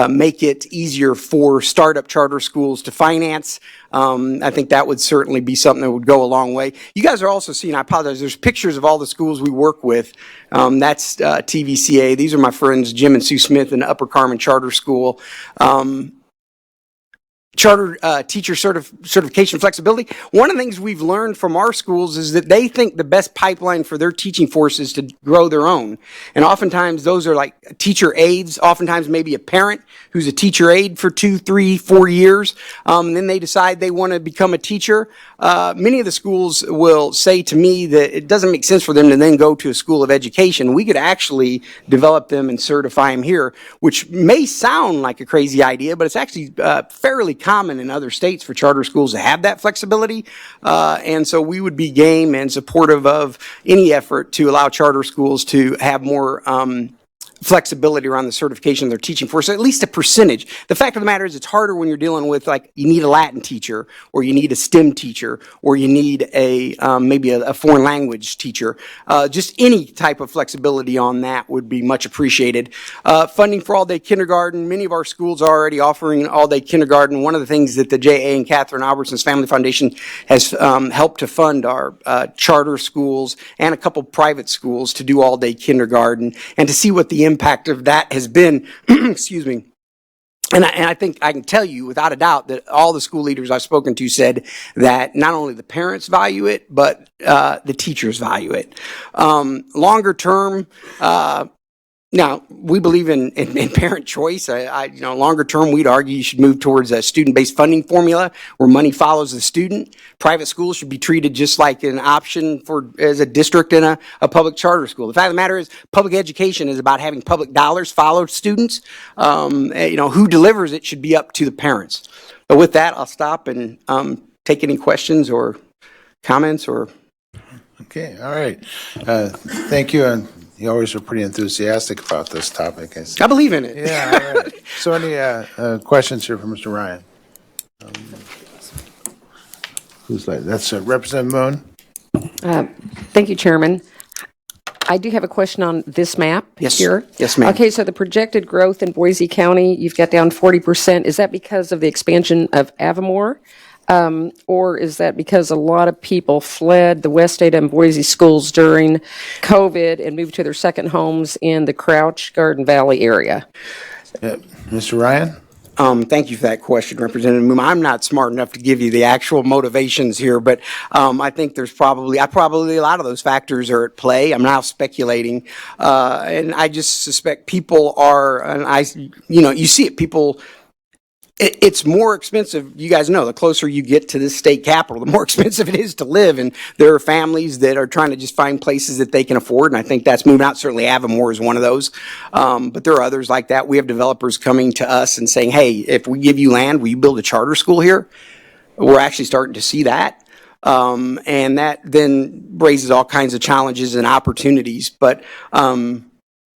make it easier for startup charter schools to finance, I think that would certainly be something that would go a long way. You guys are also seeing, I apologize, there's pictures of all the schools we work with. That's TVCA. These are my friends Jim and Sue Smith in the Upper Carmen Charter School. Charter teacher certification flexibility. One of the things we've learned from our schools is that they think the best pipeline for their teaching force is to grow their own. And oftentimes those are like teacher aides, oftentimes maybe a parent who's a teacher aide for 2, 3, 4 years. And then they decide they want to become a teacher. Many of the schools will say to me that it doesn't make sense for them to then go to a school of education. We could actually develop them and certify them here, which may sound like a crazy idea, but it's actually fairly common in other states for charter schools to have that flexibility. And so we would be game and supportive of any effort to allow charter schools to have more flexibility around the certification of their teaching force, at least a percentage. The fact of the matter is it's harder when you're dealing with, like, you need a Latin teacher, or you need a STEM teacher, or you need a maybe a foreign language teacher. Just any type of flexibility on that would be much appreciated. Funding for all-day kindergarten. Many of our schools are already offering all-day kindergarten. One of the things that the J.A. and Catherine Albertson's Family Foundation has helped to fund are charter schools and a couple private schools to do all-day kindergarten, and to see what the impact of that has been, excuse me. And I think I can tell you without a doubt that all the school leaders I've spoken to said that not only the parents value it, but the teachers value it. Longer term, now, we believe in parent choice. Longer term, we'd argue you should move towards a student-based funding formula where money follows the student. Private schools should be treated just like an option as a district in a public charter school. The fact of the matter is, public education is about having public dollars follow students. Who delivers it should be up to the parents. But with that, I'll stop and take any questions or comments or. Okay, all right. Thank you. And you always are pretty enthusiastic about this topic. I believe in it. Yeah, all right. So any questions here from Mr. Ryan? Who's like, that's Representative Moon? Thank you, Chairman. I do have a question on this map Yes. here. Yes, ma'am. Okay, so the projected growth in Boise County, you've got down 40%. Is that because of the expansion of Avamore? Or is that because a lot of people fled the West Ada and Boise schools during COVID and moved to their second homes in the Crouch Garden Valley area? Mr. Ryan? Thank you for that question, Representative Moon. I'm not smart enough to give you the actual motivations here, but I think there's probably a lot of those factors are at play. I'm now speculating, and I just suspect people are, and you see it, people. It's more expensive. You guys know, the closer you get to the state capital, the more expensive it is to live. And there are families that are trying to just find places that they can afford. And I think that's moving out. Certainly Avamore is one of those. But there are others like that. We have developers coming to us and saying, hey, if we give you land, will you build a charter school here? We're actually starting to see that. And that then raises all kinds of challenges and opportunities. But,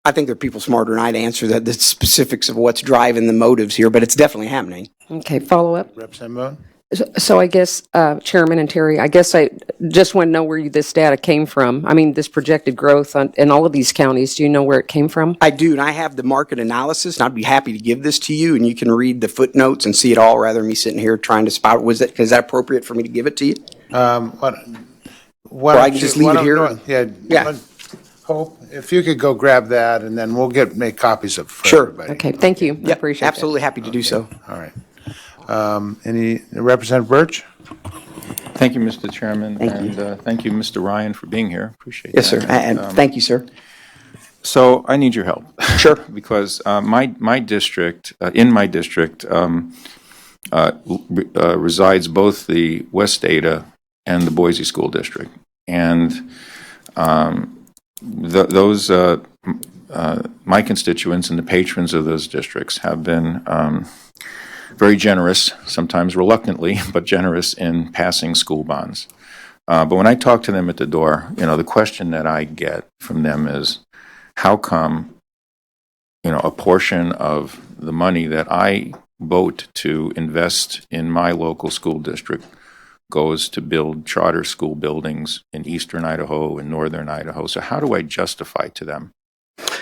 I think there are people smarter than I to answer the specifics of what's driving the motives here, but it's definitely happening. Okay, follow up. Representative Moon? So I guess, Chairman and Terry, I guess I just want to know where this data came from. I mean, this projected growth in all of these counties, do you know where it came from? I do, and I have the market analysis, and I'd be happy to give this to you, and you can read the footnotes and see it all rather than me sitting here trying to spot. Is that appropriate for me to give it to you? What Or I can just leave it here? Yeah. Hope, if you could go grab that, and then we'll make copies of it for Sure. everybody. Okay, thank you. I Yep, appreciate absolutely happy to do so. All right. Representative Birch? Thank you, Mr. Chairman, thank you, Mr. Ryan, for being here. Appreciate Yes, that. sir, and thank you, sir. So I need your help. Sure. Because my district, resides both the West Ada and the Boise School District. And my constituents and the patrons of those districts have been very generous, sometimes reluctantly, but generous in passing school bonds. But when I talk to them at the door, the question that I get from them is, how come, a portion of the money that I vote to invest in my local school district goes to build charter school buildings in eastern Idaho and northern Idaho? So how do I justify to them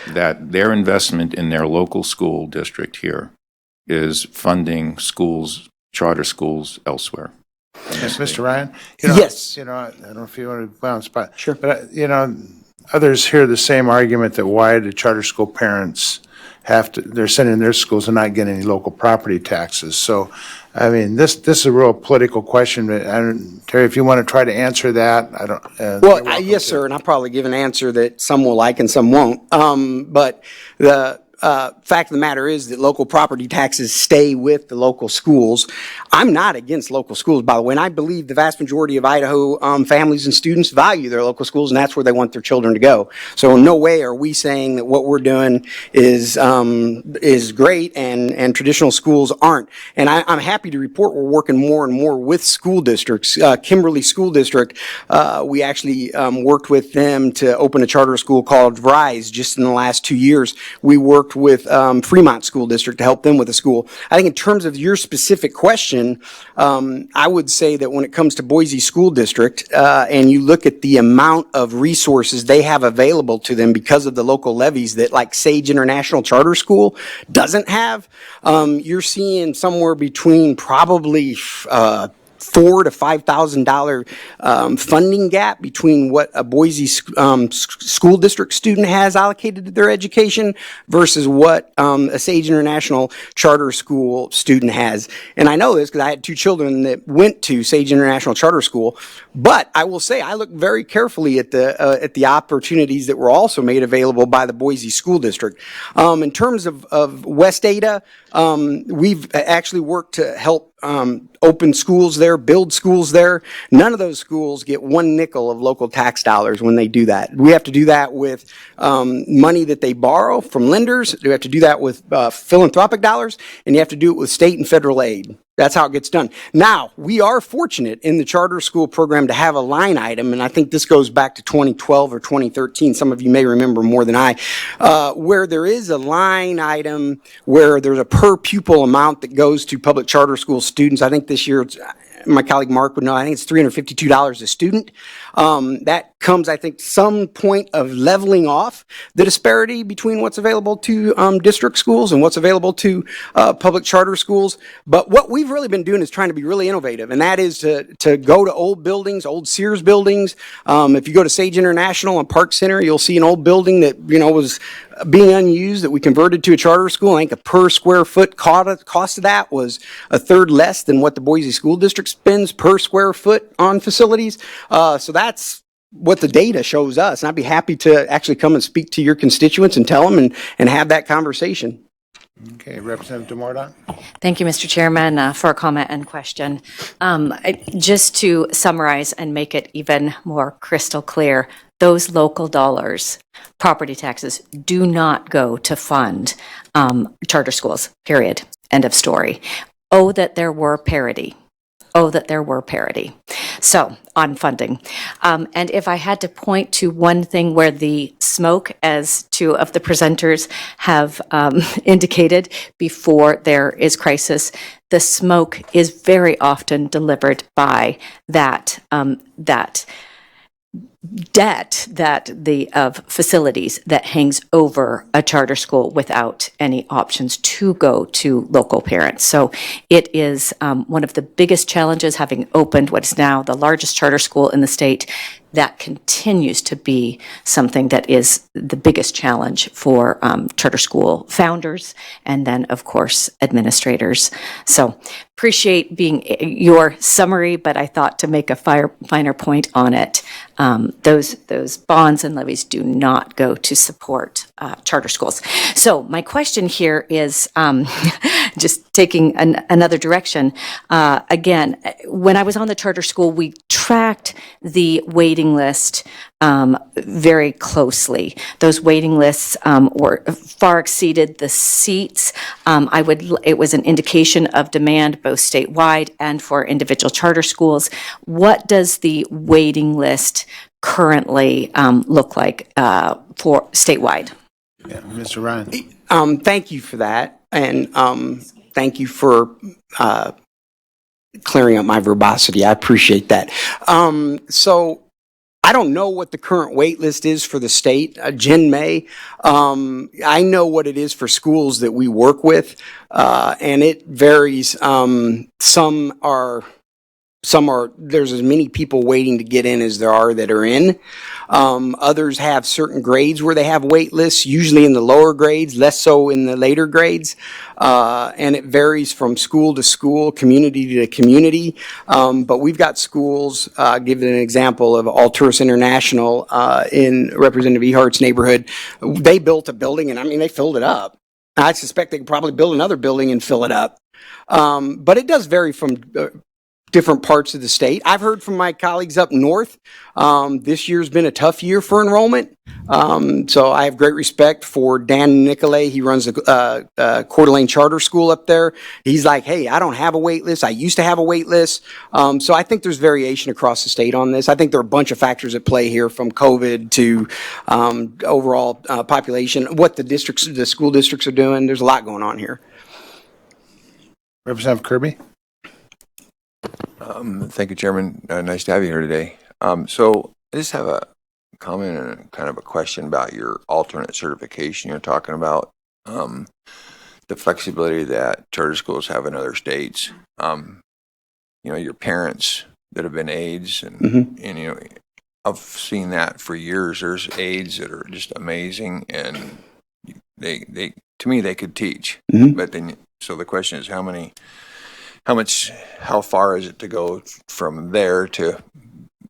that their investment in their local school district here is funding schools, charter schools elsewhere? Yes, Mr. Ryan? Yes. I don't know if you want to bounce, but Sure. But others hear the same argument that why do charter school parents they're sending their schools and not getting any local property taxes. So, I mean, this is a real political question. But Terry, if you want to try to answer that, I don't. Well, yes, sir, and I'll probably give an answer that some will like and some won't. But the fact of the matter is that local property taxes stay with the local schools. I'm not against local schools, by the way, and I believe the vast majority of Idaho families and students value their local schools, and that's where they want their children to go. So in no way are we saying that what we're doing is great and traditional schools aren't. And I'm happy to report we're working more and more with school districts. Kimberly School District, we actually worked with them to open a charter school called Rise just in the last 2 years. We worked with Fremont School District to help them with a school. I think in terms of your specific question, I would say that when it comes to Boise School District, and you look at the amount of resources they have available to them because of the local levies that like Sage International Charter School doesn't have, you're seeing somewhere between probably $4,000 to $5,000 funding gap between what a Boise school district student has allocated to their education versus what a Sage International Charter School student has. And I know this because I had 2 children that went to Sage International Charter School. But I will say I looked very carefully at the opportunities that were also made available by the Boise School District. In terms of West Ada, we've actually worked to help open schools there, build schools there. None of those schools get 1 nickel of local tax dollars when they do that. We have to do that with money that they borrow from lenders. We have to do that with philanthropic dollars, and you have to do it with state and federal aid. That's how it gets done. Now, we are fortunate in the charter school program to have a line item, and I think this goes back to 2012 or 2013. Some of you may remember more than I, where there is a line item where there's a per pupil amount that goes to public charter school students. I think this year it's my colleague Mark would know, I think it's $352 a student. That comes, I think, some point of leveling off the disparity between what's available to district schools and what's available to public charter schools. But what we've really been doing is trying to be really innovative, and that is to go to old buildings, old Sears buildings. If you go to Sage International and Park Center, you'll see an old building that, was being unused that we converted to a charter school. I think a per square foot cost of that was a third less than what the Boise School District spends per square foot on facilities. So that's what the data shows us. And I'd be happy to actually come and speak to your constituents and tell them and have that conversation. Okay, Representative Mordaunt. Thank you, Mr. Chairman, for a comment and question. Just to summarize and make it even more crystal clear, those local dollars, property taxes, do not go to fund charter schools, period. End of story. Oh, that there were parity. Oh, that there were parity. So, on funding. And if I had to point to one thing where the smoke, as two of the presenters have indicated before there is crisis, the smoke is very often delivered by that debt of facilities that hangs over a charter school without any options to go to local parents. So it is one of the biggest challenges, having opened what is now the largest charter school in the state. That continues to be something that is the biggest challenge for charter school founders and then, of course, administrators. So appreciate being your summary, but I thought to make a finer point on it, those bonds and levies do not go to support charter schools. So my question here is just taking another direction. Again, when I was on the charter school, we tracked the waiting list very closely. Those waiting lists were far exceeded the seats. It was an indication of demand both statewide and for individual charter schools. What does the waiting list currently look like for statewide? Yeah, Mr. Ryan. Thank you for that, and thank you for clearing up my verbosity. I appreciate that. So I don't know what the current wait list is for the state. Jen may. I know what it is for schools that we work with, and it varies. There's as many people waiting to get in as there are that are in. Others have certain grades where they have wait lists, usually in the lower grades, less so in the later grades. And it varies from school to school, community to community. But we've got schools, give an example of Alturas International, in Representative Ehart's neighborhood. They built a building and they filled it up. I suspect they could probably build another building and fill it up. But it does vary from different parts of the state. I've heard from my colleagues up north, this year's been a tough year for enrollment. So I have great respect for Dan Nicolay. He runs the Coeur d'Alene Charter School up there. He's like, hey, I don't have a wait list. I used to have a wait list. So I think there's variation across the state on this. I think there are a bunch of factors at play here, from COVID to overall population, what the school districts are doing. There's a lot going on here. Representative Kirby. Thank you, Chairman. Nice to have you here today. So I just have a comment and kind of a question about your alternate certification. You're talking about the flexibility that charter schools have in other states. Your parents that have been aides, and I've seen that for years. There's aides that are just amazing, and they to me they could teach. But then, so the question is, how far is it to go from there to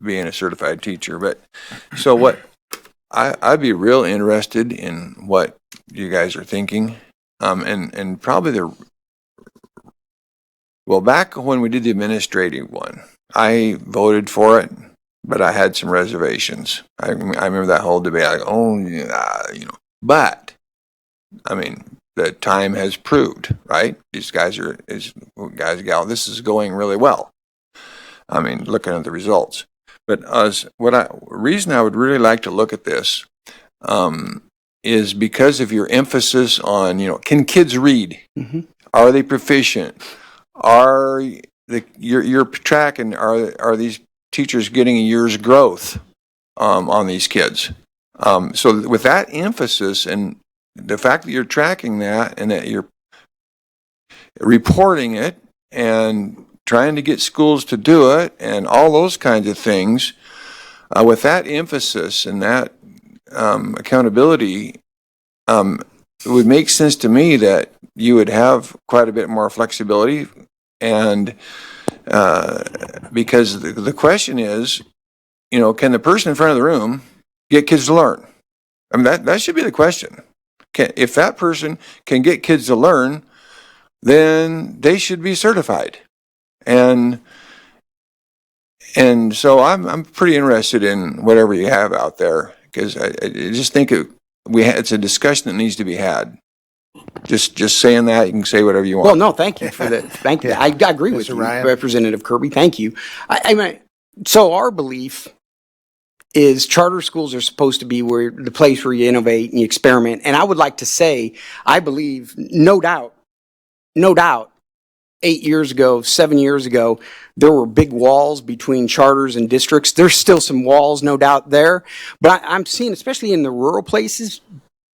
being a certified teacher? But so what I'd be real interested in what you guys are thinking. And probably back when we did the administrative one, I voted for it, but I had some reservations. I remember that whole debate, but the time has proved, right? These guys and gals, this is going really well. Looking at the results. But reason I would really like to look at this is because of your emphasis on, can kids read? Are they proficient? Are you're tracking, are these teachers getting a year's growth on these kids? So with that emphasis and the fact that you're tracking that and that you're reporting it and trying to get schools to do it and all those kinds of things, with that emphasis and that accountability, it would make sense to me that you would have quite a bit more flexibility. And because the question is, can the person in front of the room get kids to learn? I mean, that should be the question. If that person can get kids to learn, then they should be certified. And so I'm pretty interested in whatever you have out there, because I just think it's a discussion that needs to be had. Just saying that, you can say whatever you want. Well, no, thank you for that. Thank you. I agree with Mr. you, Ryan? Representative Kirby. Thank you. I mean, so our belief is charter schools are supposed to be the place where you innovate and you experiment. And I would like to say, I believe, no doubt, 8 years ago, 7 years ago, there were big walls between charters and districts. There's still some walls, no doubt there. But I'm seeing, especially in the rural places,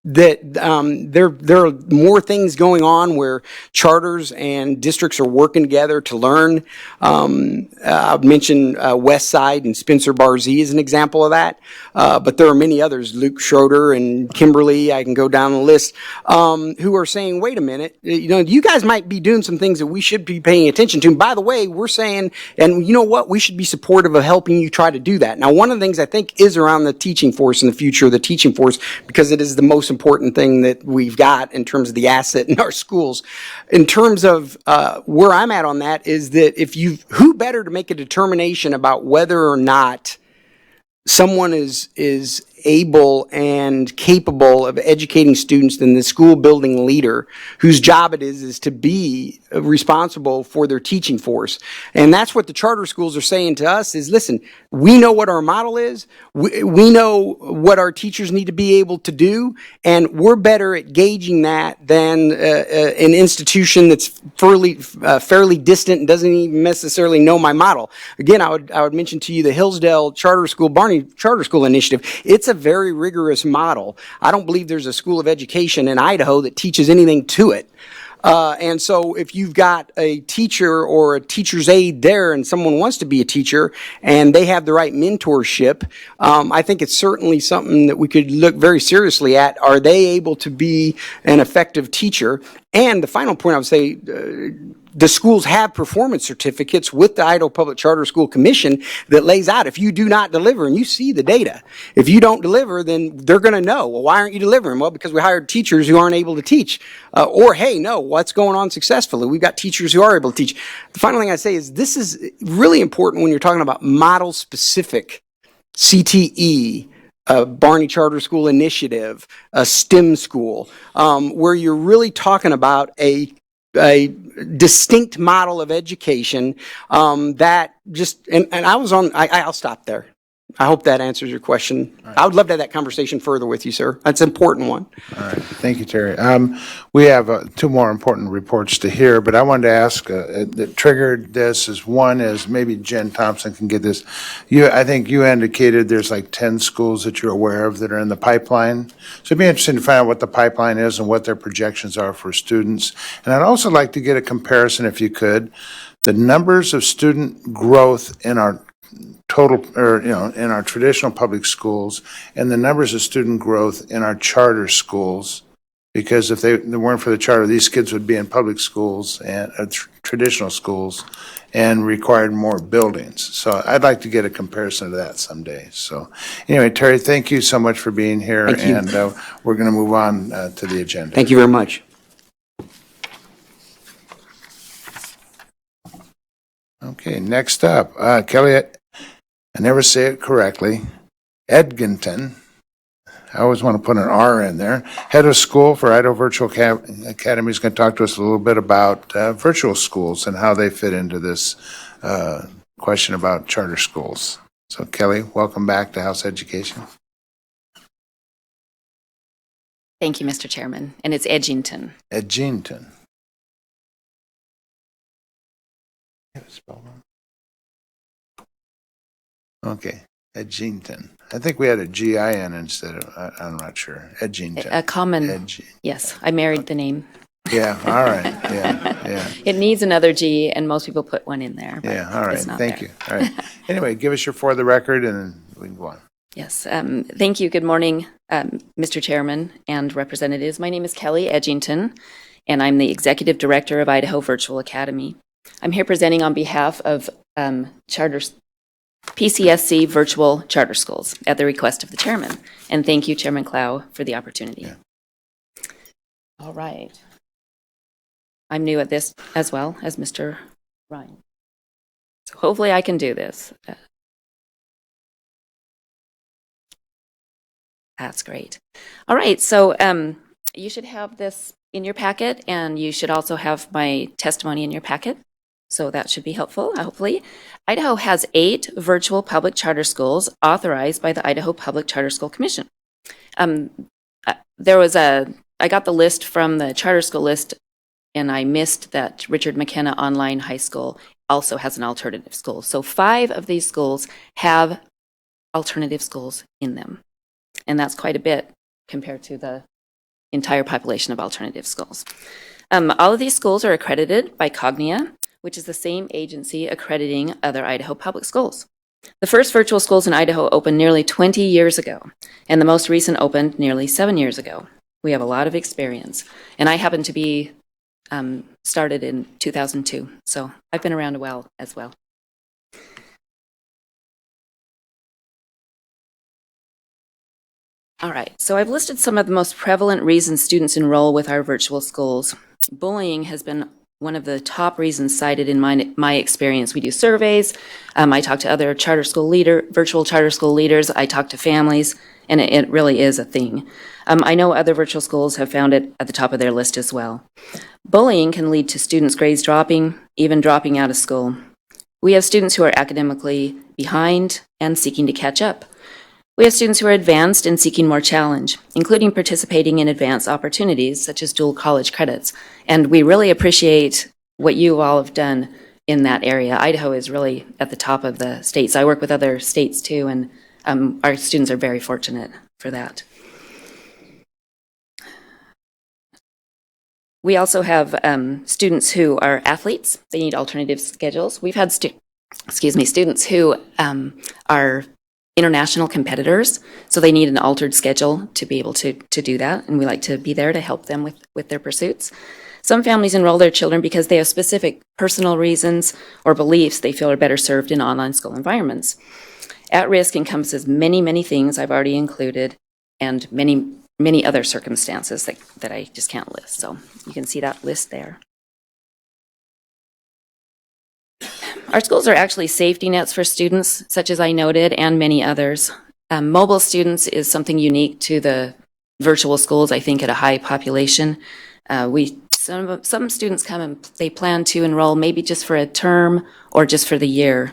that there are more things going on where charters and districts are working together to learn. I've mentioned West Side and Spencer Barzee as an example of that, but there are many others, Luke Schroeder and Kimberly, I can go down the list, who are saying, wait a minute, you guys might be doing some things that we should be paying attention to. And by the way, we're saying, and you know what, we should be supportive of helping you try to do that. Now, one of the things I think is around the teaching force in the future, the teaching force, because it is the most important thing that we've got in terms of the asset in our schools. In terms of where I'm at on that is that who better to make a determination about whether or not someone is able and capable of educating students than the school building leader, whose job it is to be responsible for their teaching force. And that's what the charter schools are saying to us is, listen, we know what our model is. We know what our teachers need to be able to do, and we're better at gauging that than an institution that's fairly distant and doesn't even necessarily know my model. Again, I would mention to you the Hillsdale Charter School, Barney Charter School Initiative. It's a very rigorous model. I don't believe there's a school of education in Idaho that teaches anything to it. And so if you've got a teacher or a teacher's aide there and someone wants to be a teacher and they have the right mentorship, I think it's certainly something that we could look very seriously at. Are they able to be an effective teacher? And the final point I would say, the schools have performance certificates with the Idaho Public Charter School Commission that lays out if you do not deliver, and you see the data. If you don't deliver, then they're going to know, well, why aren't you delivering? Well, because we hired teachers who aren't able to teach. Or, hey, no, what's going on successfully? We've got teachers who are able to teach. The final thing I say is this is really important when you're talking about model-specific CTE, a Barney Charter School Initiative, a STEM school, where you're really talking about a distinct model of education that just, and I'll stop there. I hope that answers your question. Right. I would love to have that conversation further with you, sir. That's an important one. All right. Thank you, Terry. We have two more important reports to hear, but I wanted to ask that triggered this is one is maybe Jen Thompson can get this. I think you indicated there's like 10 schools that you're aware of that are in the pipeline. So it'd be interesting to find out what the pipeline is and what their projections are for students. And I'd also like to get a comparison, if you could, the numbers of student growth in our in our traditional public schools and the numbers of student growth in our charter schools, because if they weren't for the charter, these kids would be in public schools and traditional schools and required more buildings. So I'd like to get a comparison of that someday. So anyway, Terry, thank you so much for being here. Thank you. And we're going to move on to the agenda. Thank you very much. Okay, next up, Kelly, I never say it correctly, Edginton. I always want to put an R in there. Head of school for Idaho Virtual Academy is going to talk to us a little bit about virtual schools and how they fit into this question about charter schools. So Kelly, welcome back to House Education. Thank you, Mr. Chairman. And it's Edginton. Edginton. Okay, Edgington. I think we had a G-I-N instead of, I'm not sure. Edgington. A common, Edg- yes, I married the name. Yeah, all right, yeah. It needs another G, and most people put one in there. but Yeah, all right, it's not thank there. you. All right. Anyway, give us your for the record and then we can go on. Yes, thank you. Good morning, Mr. Chairman and representatives. My name is Kelly Edgington, and I'm the Executive Director of Idaho Virtual Academy. I'm here presenting on behalf of PCSC Virtual Charter Schools at the request of the chairman. And thank you, Chairman Clow, for the opportunity. Yeah. All right. I'm new at this as well as Mr. Ryan. So hopefully I can do this. That's great. All right, so you should have this in your packet, and you should also have my testimony in your packet. So that should be helpful, hopefully. Idaho has 8 virtual public charter schools authorized by the Idaho Public Charter School Commission. I got the list from the charter school list, and I missed that Richard McKenna Online High School also has an alternative school. So 5 of these schools have alternative schools in them. And that's quite a bit compared to the entire population of alternative schools. All of these schools are accredited by Cognia, which is the same agency accrediting other Idaho public schools. The first virtual schools in Idaho opened nearly 20 years ago, and the most recent opened nearly 7 years ago. We have a lot of experience. And I happen to be started in 2002, so I've been around a while as well. All right, so I've listed some of the most prevalent reasons students enroll with our virtual schools. Bullying has been one of the top reasons cited in my experience. We do surveys. I talk to other virtual charter school leaders. I talk to families, and it really is a thing. I know other virtual schools have found it at the top of their list as well. Bullying can lead to students' grades dropping, even dropping out of school. We have students who are academically behind and seeking to catch up. We have students who are advanced and seeking more challenge, including participating in advanced opportunities such as dual college credits. And we really appreciate what you all have done in that area. Idaho is really at the top of the states. I work with other states too, and our students are very fortunate for that. We also have students who are athletes. They need alternative schedules. We've had students who are international competitors, so they need an altered schedule to be able to do that, and we like to be there to help them with their pursuits. Some families enroll their children because they have specific personal reasons or beliefs they feel are better served in online school environments. At risk encompasses many, many things I've already included, and many, many other circumstances that I just can't list, so you can see that list there. Our schools are actually safety nets for students, such as I noted, and many others. Mobile students is something unique to the virtual schools, I think, at a high population. Some students come and they plan to enroll maybe just for a term or just for the year.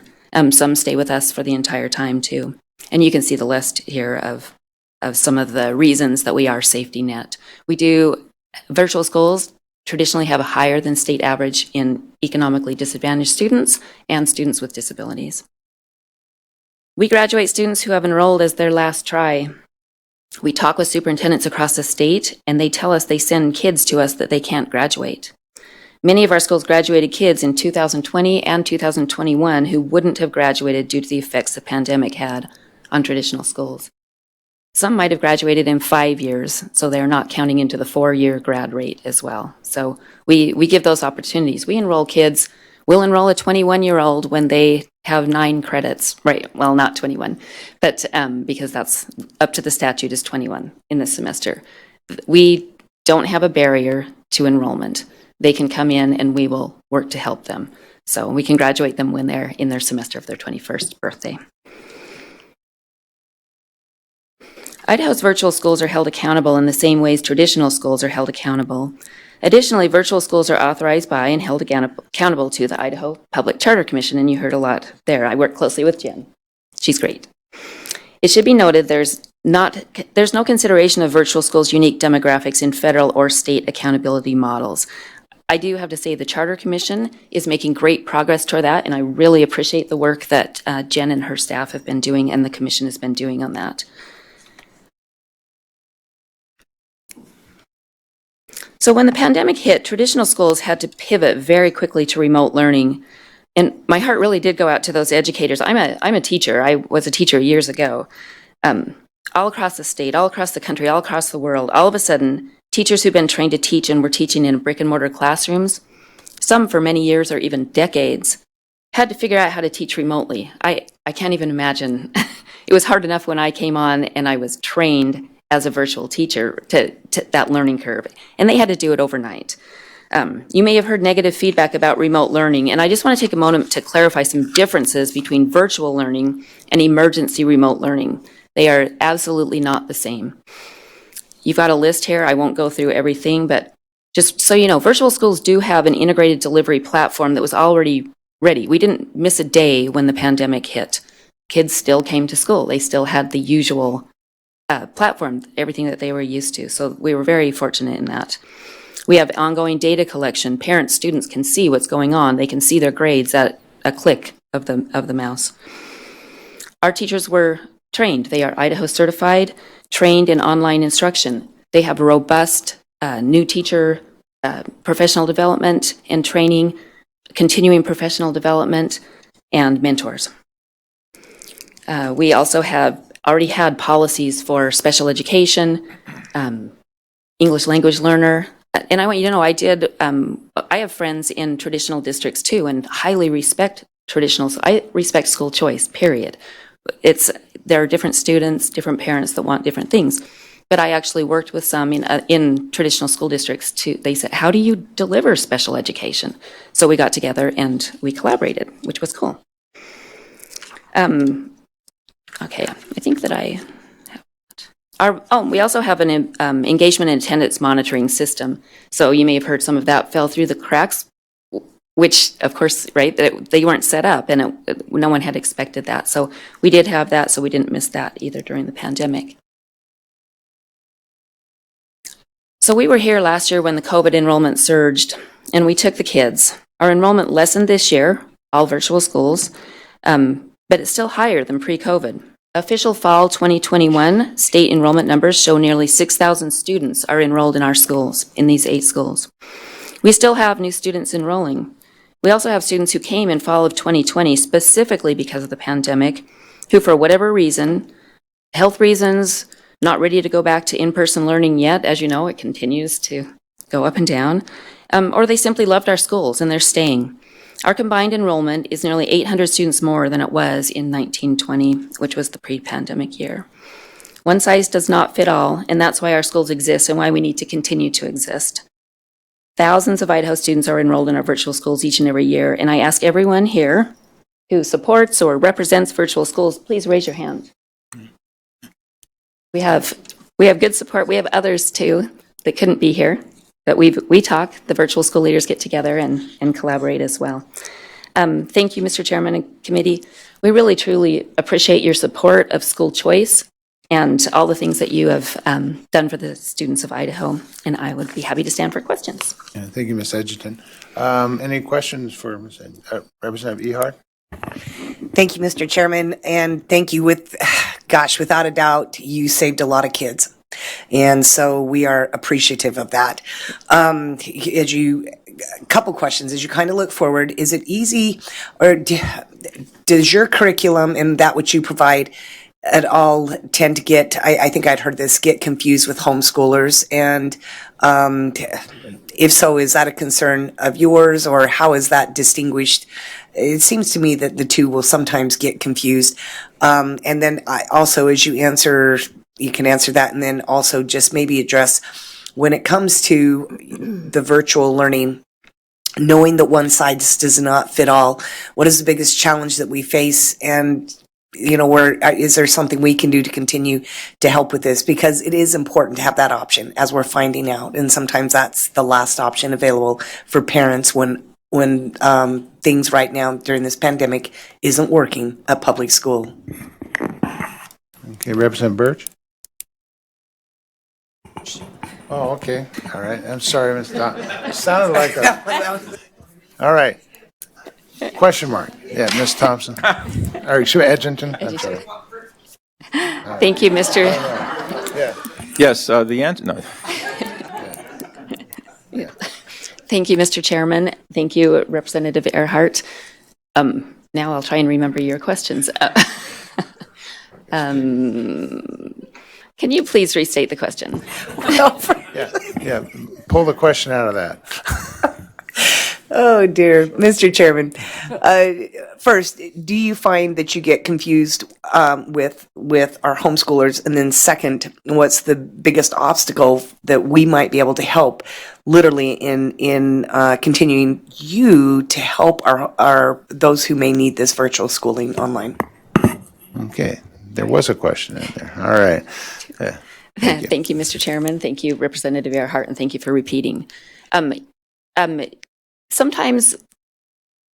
Some stay with us for the entire time, too. And you can see the list here of some of the reasons that we are safety net. Virtual schools traditionally have a higher than state average in economically disadvantaged students and students with disabilities. We graduate students who have enrolled as their last try. We talk with superintendents across the state, and they tell us they send kids to us that they can't graduate. Many of our schools graduated kids in 2020 and 2021 who wouldn't have graduated due to the effects the pandemic had on traditional schools. Some might have graduated in 5 years, so they're not counting into the 4-year grad rate as well. So we give those opportunities. We'll enroll a 21-year-old when they have 9 credits, right? Well, not 21, but because that's up to the statute is 21 in this semester. We don't have a barrier to enrollment. They can come in and we will work to help them. So we can graduate them when they're in their semester of their 21st birthday. Idaho's virtual schools are held accountable in the same ways traditional schools are held accountable. Additionally, virtual schools are authorized by and held accountable to the Idaho Public Charter Commission, and you heard a lot there. I work closely with Jen. She's great. It should be noted there's no consideration of virtual schools' unique demographics in federal or state accountability models. I do have to say the Charter Commission is making great progress toward that, and I really appreciate the work that Jen and her staff have been doing and the Commission has been doing on that. So when the pandemic hit, traditional schools had to pivot very quickly to remote learning. And my heart really did go out to those educators. I'm a teacher. I was a teacher years ago. All across the state, all across the country, all across the world, all of a sudden, teachers who've been trained to teach and were teaching in brick and mortar classrooms, some for many years or even decades, had to figure out how to teach remotely. I can't even imagine. It was hard enough when I came on and I was trained as a virtual teacher to that learning curve, and they had to do it overnight. You may have heard negative feedback about remote learning, and I just want to take a moment to clarify some differences between virtual learning and emergency remote learning. They are absolutely not the same. You've got a list here. I won't go through everything, but just so you know, virtual schools do have an integrated delivery platform that was already ready. We didn't miss a day when the pandemic hit. Kids still came to school. They still had the usual platform, everything that they were used to. So we were very fortunate in that. We have ongoing data collection. Parents, students can see what's going on. They can see their grades at a click of the mouse. Our teachers were trained. They are Idaho certified, trained in online instruction. They have robust new teacher professional development and training, continuing professional development, and mentors. We also have already had policies for special education, English language learner. And I want you to know, I have friends in traditional districts too, and highly respect I respect school choice, period. There are different students, different parents that want different things. But I actually worked with some in traditional school districts too. They said, how do you deliver special education? So we got together and we collaborated, which was cool. Okay, I think that I have we also have an engagement and attendance monitoring system. So you may have heard some of that fell through the cracks, which, of course, right, they weren't set up, and no one had expected that. So we did have that, so we didn't miss that either during the pandemic. So we were here last year when the COVID enrollment surged, and we took the kids. Our enrollment lessened this year, all virtual schools, but it's still higher than pre-COVID. Official fall 2021 state enrollment numbers show nearly 6,000 students are enrolled in our schools, in these 8 schools. We still have new students enrolling. We also have students who came in fall of 2020 specifically because of the pandemic, who for whatever reason, health reasons, not ready to go back to in-person learning yet. As you know, it continues to go up and down, or they simply loved our schools and they're staying. Our combined enrollment is nearly 800 students more than it was in 1920, which was the pre-pandemic year. One size does not fit all, and that's why our schools exist and why we need to continue to exist. Thousands of Idaho students are enrolled in our virtual schools each and every year, and I ask everyone here who supports or represents virtual schools, please raise your hand. We have good support. We have others too that couldn't be here. But we talk, the virtual school leaders get together and collaborate as well. Thank you, Mr. Chairman and committee. We really, truly appreciate your support of school choice and all the things that you have done for the students of Idaho. And I would be happy to stand for questions. Yeah, thank you, Ms. Edgerton. Any questions for Representative Ehart? Thank you, Mr. Chairman, and thank you. Without a doubt, you saved a lot of kids. And so we are appreciative of that. A couple questions. As you kind of look forward, is it easy, or does your curriculum and that which you provide at all tend to get, I think I'd heard this, get confused with homeschoolers? And if so, is that a concern of yours, or how is that distinguished? It seems to me that the two will sometimes get confused. And then also, as you answer, you can answer that, and then also just maybe address when it comes to the virtual learning, knowing that one size does not fit all. What is the biggest challenge that we face? And, is there something we can do to continue to help with this? Because it is important to have that option, as we're finding out. And sometimes that's the last option available for parents when things right now during this pandemic isn't working at public school. Okay, Representative Birch? Oh, okay, all right, I'm sorry, Ms. Thompson. It sounded like a, all right. Question mark, yeah, Ms. Thompson. Or, Edgerton, I'm sorry. Thank you, Mr. Yeah, Yes, the answer, no. Thank you, Mr. Chairman. Thank you, Representative Earhart. Now I'll try and remember your questions. Can you please restate the question? yeah, pull the question out of that. Oh dear, Mr. Chairman. First, do you find that you get confused with our homeschoolers? And then second, what's the biggest obstacle that we might be able to help, literally in continuing you to help our those who may need this virtual schooling online? Okay, there was a question in there. All right. Thank you, Mr. Chairman. Thank you, Representative Earhart, and thank you for repeating. Sometimes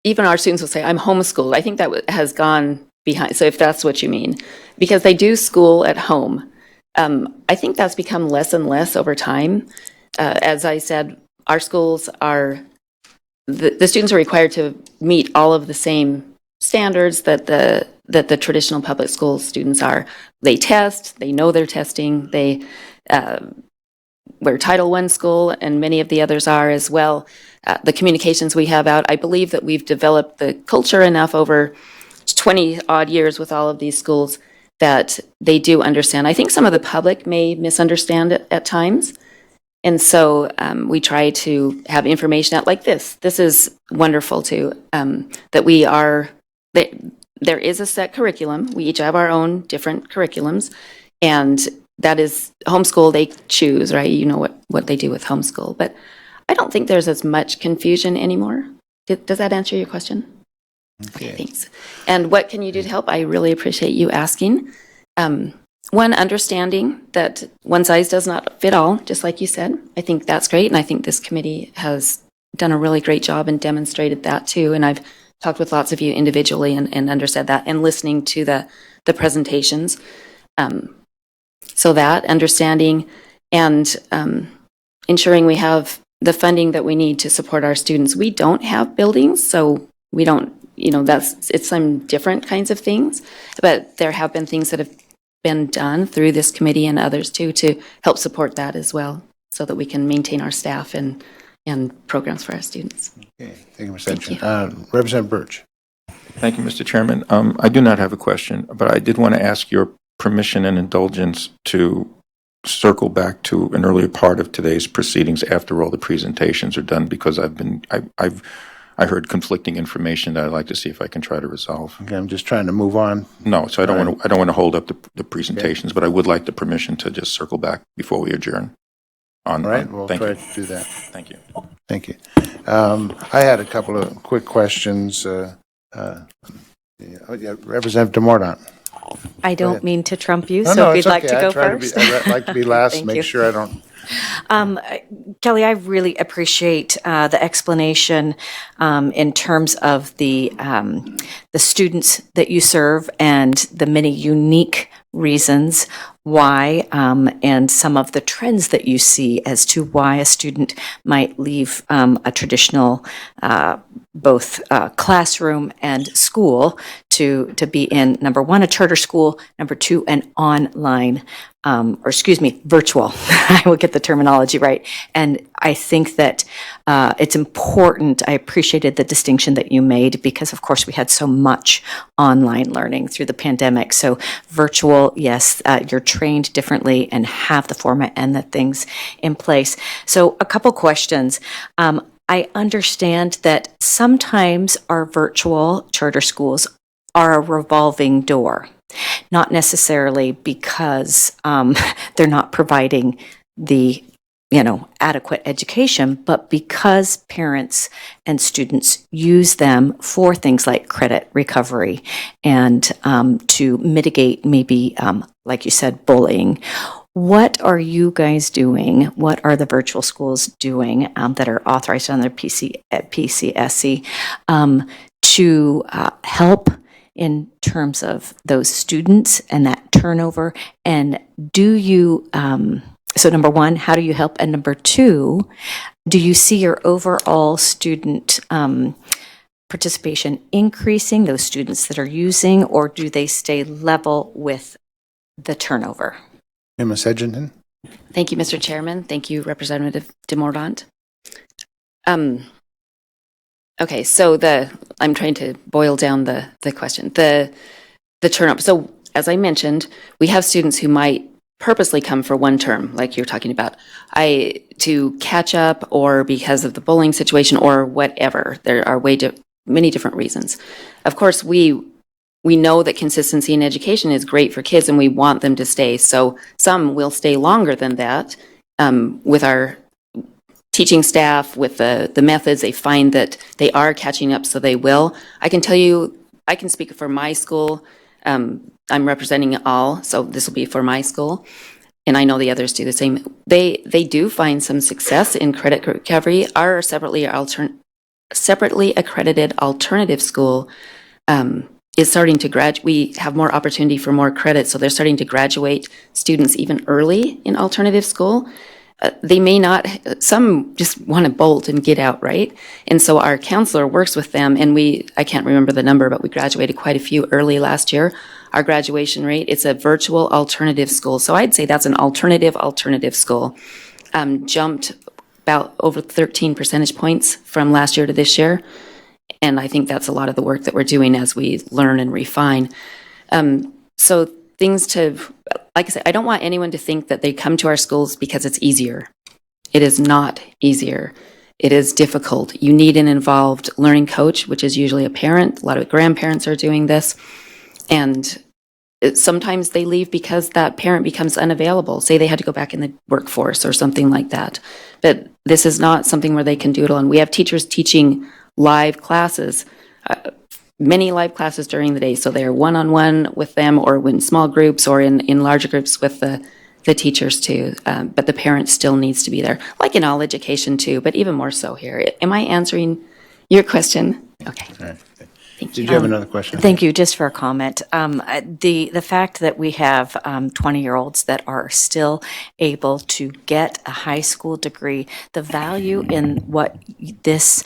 even our students will say, I'm homeschooled. I think that has gone behind. So if that's what you mean, because they do school at home, I think that's become less and less over time. As I said, our schools are, the students are required to meet all of the same standards that the traditional public school students are. They test, they know they're testing, they where Title I school and many of the others are as well. The communications we have out, I believe that we've developed the culture enough over 20 odd years with all of these schools that they do understand. I think some of the public may misunderstand it at times. And so we try to have information out like this. This is wonderful too, that we are, there is a set curriculum. We each have our own different curriculums, and that is homeschool, they choose, right? You know what they do with homeschool. But I don't think there's as much confusion anymore. Does that answer your question? Okay, thanks. And what can you do to help? I really appreciate you asking. One, understanding that one size does not fit all, just like you said. I think that's great, and I think this committee has done a really great job and demonstrated that too. And I've talked with lots of you individually and understood that, and listening to the presentations. So that understanding and ensuring we have the funding that we need to support our students. We don't have buildings, so we don't, it's some different kinds of things, but there have been things that have been done through this committee and others too to help support that as well, so that we can maintain our staff and programs for our students. Okay, thank you, Ms. Edgerton. Representative Birch. Thank you, Mr. Chairman. I do not have a question, but I did want to ask your permission and indulgence to circle back to an earlier part of today's proceedings after all the presentations are done, because I heard conflicting information that I'd like to see if I can try to resolve. Okay, I'm just trying to move on. No, so I don't want to hold up the presentations, but I would like the permission to just circle back before we adjourn. All right, we'll try to do that. Thank you. Thank you. I had a couple of quick questions. Representative DeMordaunt. I don't mean to trump you, No, so no, if it's you'd like okay. to go I try first. I'd like to be last, Thank make you. sure I don't. Kelly, I really appreciate the explanation in terms of the students that you serve and the many unique reasons why, and some of the trends that you see as to why a student might leave a traditional both classroom and school to be in, number one, a charter school, number two, an online, virtual. I will get the terminology right. And I think that it's important. I appreciated the distinction that you made, because, of course, we had so much online learning through the pandemic. So virtual, yes, you're trained differently and have the format and the things in place. So a couple questions. I understand that sometimes our virtual charter schools are a revolving door, not necessarily because they're not providing the adequate education, but because parents and students use them for things like credit recovery and to mitigate maybe, like you said, bullying. What are you guys doing? What are the virtual schools doing that are authorized under PCSC to help in terms of those students and that turnover? And do you So number one, how do you help? And number two, do you see your overall student participation increasing, those students that are using, or do they stay level with the turnover? Ms. Edgerton? Thank you, Mr. Chairman. Thank you, Representative DeMordaunt. Okay, so I'm trying to boil down the question. The turnover. So as I mentioned, we have students who might purposely come for one term, like you're talking about, to catch up or because of the bullying situation or whatever. There are many different reasons. Of course, we know that consistency in education is great for kids and we want them to stay. So some will stay longer than that with our teaching staff, with the methods. They find that they are catching up, so they will. I can tell you, I can speak for my school. I'm representing all, so this will be for my school. And I know the others do the same. They do find some success in credit recovery. Our separately accredited alternative school is starting to graduate. We have more opportunity for more credit, so they're starting to graduate students even early in alternative school. They may not, some just want to bolt and get out, right? And so our counselor works with them, and I can't remember the number, but we graduated quite a few early last year. Our graduation rate, it's a virtual alternative school. So I'd say that's an alternative school. Jumped about over 13 percentage points from last year to this year. And I think that's a lot of the work that we're doing as we learn and refine. So things to, like I said, I don't want anyone to think that they come to our schools because it's easier. It is not easier. It is difficult. You need an involved learning coach, which is usually a parent. A lot of grandparents are doing this. And sometimes they leave because that parent becomes unavailable. Say they had to go back in the workforce or something like that. But this is not something where they can do it alone. We have teachers teaching live classes, many live classes during the day. So they're one-on-one with them or in small groups or in larger groups with the teachers too. But the parent still needs to be there, like in all education too, but even more so here. Am I answering your question? Okay. All right. Thank Did you have another question? Thank you. Just for a comment. The fact that we have 20-year-olds that are still able to get a high school degree, the value in what this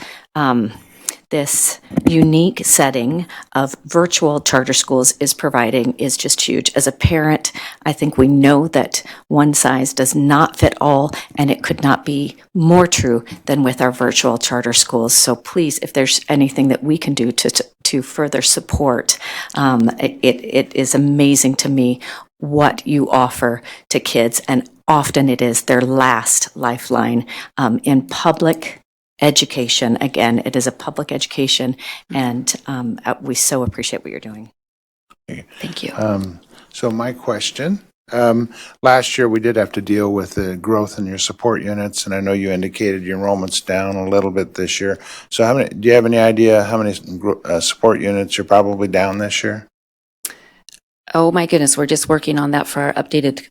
unique setting of virtual charter schools is providing is just huge. As a parent, I think we know that one size does not fit all, and it could not be more true than with our virtual charter schools. So please, if there's anything that we can do to further support, it is amazing to me what you offer to kids, and often it is their last lifeline in public education. Again, it is a public education, and we so appreciate what you're doing. Thank you. So my question, last year we did have to deal with the growth in your support units, and I know you indicated your enrollment's down a little bit this year. So do you have any idea how many support units you're probably down this year? Oh my goodness, we're just working on that for our updated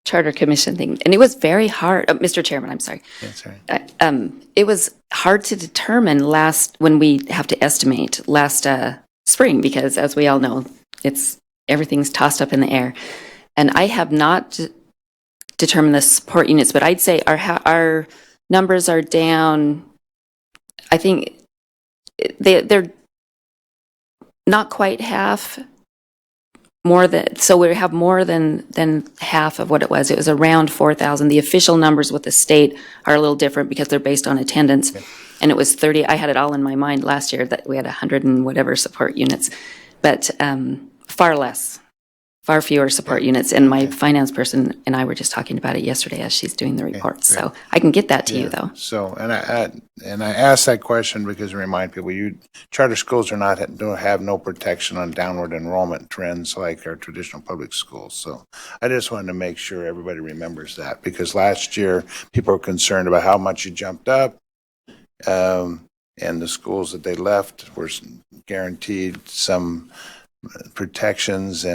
charter commission thing. And it was very hard. Mr. Chairman, I'm sorry. That's right. It was hard to determine when we have to estimate last spring, because as we all know, everything's tossed up in the air. And I have not determined the support units, but I'd say our numbers are down. I think they're not quite half. So we have more than half of what it was. It was around 4,000. The official numbers with the state are a little different because they're based on attendance. Okay. And it was 30. I had it all in my mind last year that we had 100 and whatever support units, but far fewer support units. And my finance person and I were just talking about it yesterday as she's doing the reports. So I can get that to you though. So, and I asked that question because to remind people, charter schools don't have no protection on downward enrollment trends like our traditional public schools. So I just wanted to make sure everybody remembers that, because last year people were concerned about how much you jumped up, and the schools that they left were guaranteed some protections,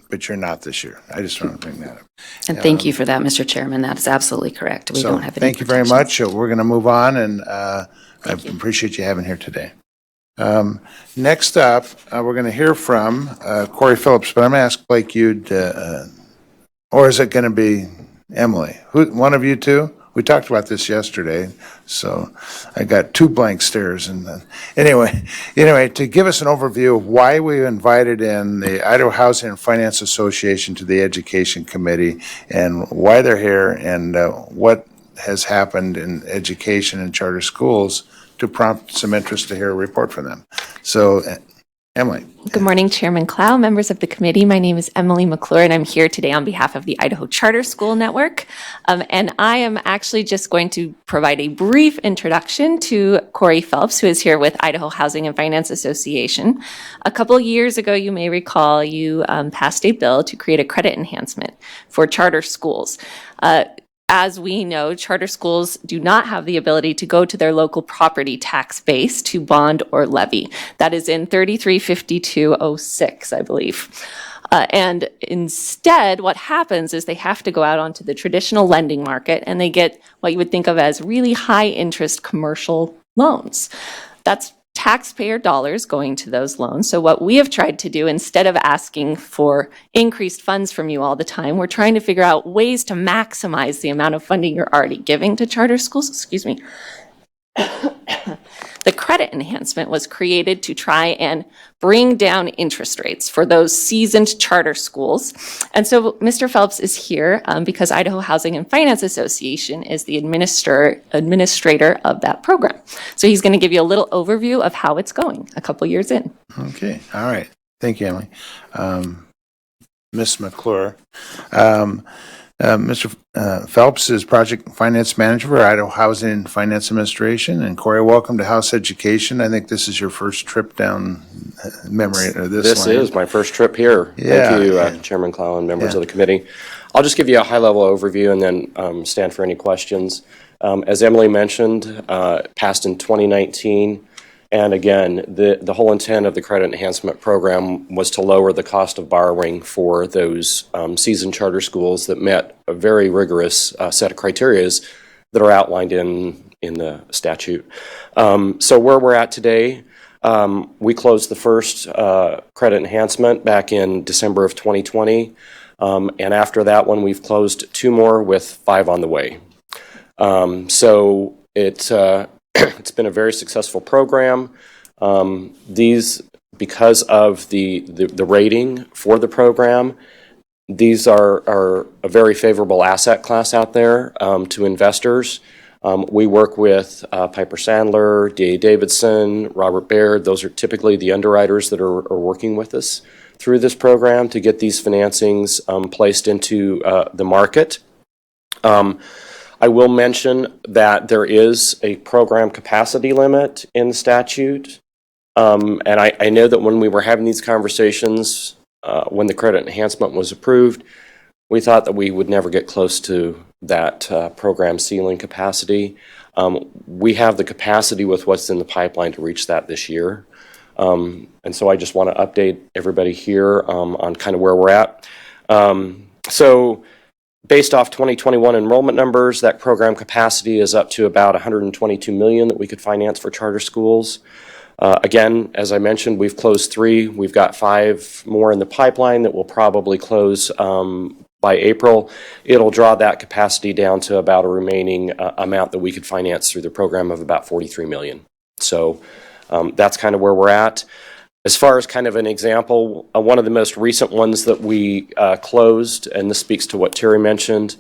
but you're not this year. I just want to bring that up. And thank you for that, Mr. Chairman. That is absolutely correct. We don't have any thank you very much. We're going to move on, and I appreciate you having here today. Next up, we're going to hear from Corey Phillips, but I'm going to ask Blake Ude, or is it going to be Emily, one of you two? We talked about this yesterday, so I got two blank stares. And anyway, to give us an overview of why we invited in the Idaho Housing and Finance Association to the Education Committee and why they're here and what has happened in education and charter schools to prompt some interest to hear a report from them. So, Emily. Good morning, Chairman Clow, members of the committee. My name is Emily McClure, and I'm here today on behalf of the Idaho Charter School Network. And I am actually just going to provide a brief introduction to Corey Phelps, who is here with Idaho Housing and Finance Association. A couple years ago, you may recall, you passed a bill to create a credit enhancement for charter schools. As we know, charter schools do not have the ability to go to their local property tax base to bond or levy. That is in 335206, I believe. And instead, what happens is they have to go out onto the traditional lending market and they get what you would think of as really high interest commercial loans. That's taxpayer dollars going to those loans. So what we have tried to do, instead of asking for increased funds from you all the time, we're trying to figure out ways to maximize the amount of funding you're already giving to charter schools. Excuse me. The credit enhancement was created to try and bring down interest rates for those seasoned charter schools. And so Mr. Phelps is here because Idaho Housing and Finance Association is the administrator of that program. So he's going to give you a little overview of how it's going a couple years in. Okay. All right. Thank you, Emily. Ms. McClure. Mr. Phelps is Project Finance Manager for Idaho Housing and Finance Administration. And Corey, welcome to House Education. I think this is your first trip down memory of this line. Is my first trip here. Yeah. Thank you, Chairman Clow and members of the committee. I'll just give you a high-level overview and then stand for any questions. As Emily mentioned, passed in 2019. And again, the whole intent of the credit enhancement program was to lower the cost of borrowing for those seasoned charter schools that met a very rigorous set of criteria that are outlined in the statute. So where we're at today, we closed the first credit enhancement back in December of 2020. And after that one, we've closed two more with 5 on the way. So it's been a very successful program. These, because of the rating for the program, these are a very favorable asset class out there to investors. We work with Piper Sandler, D.A. Davidson, Robert Baird. Those are typically the underwriters that are working with us through this program to get these financings placed into the market. I will mention that there is a program capacity limit in the statute. And I know that when we were having these conversations, when the credit enhancement was approved, we thought that we would never get close to that program ceiling capacity. We have the capacity with what's in the pipeline to reach that this year. And so I just want to update everybody here on kind of where we're at. So based off 2021 enrollment numbers, that program capacity is up to about $122 million that we could finance for charter schools. Again, as I mentioned, we've closed 3. We've got 5 more in the pipeline that will probably close by April. It'll draw that capacity down to about a remaining amount that we could finance through the program of about $43 million. So that's kind of where we're at. As far as kind of an example, one of the most recent ones that we closed, and this speaks to what Terry mentioned,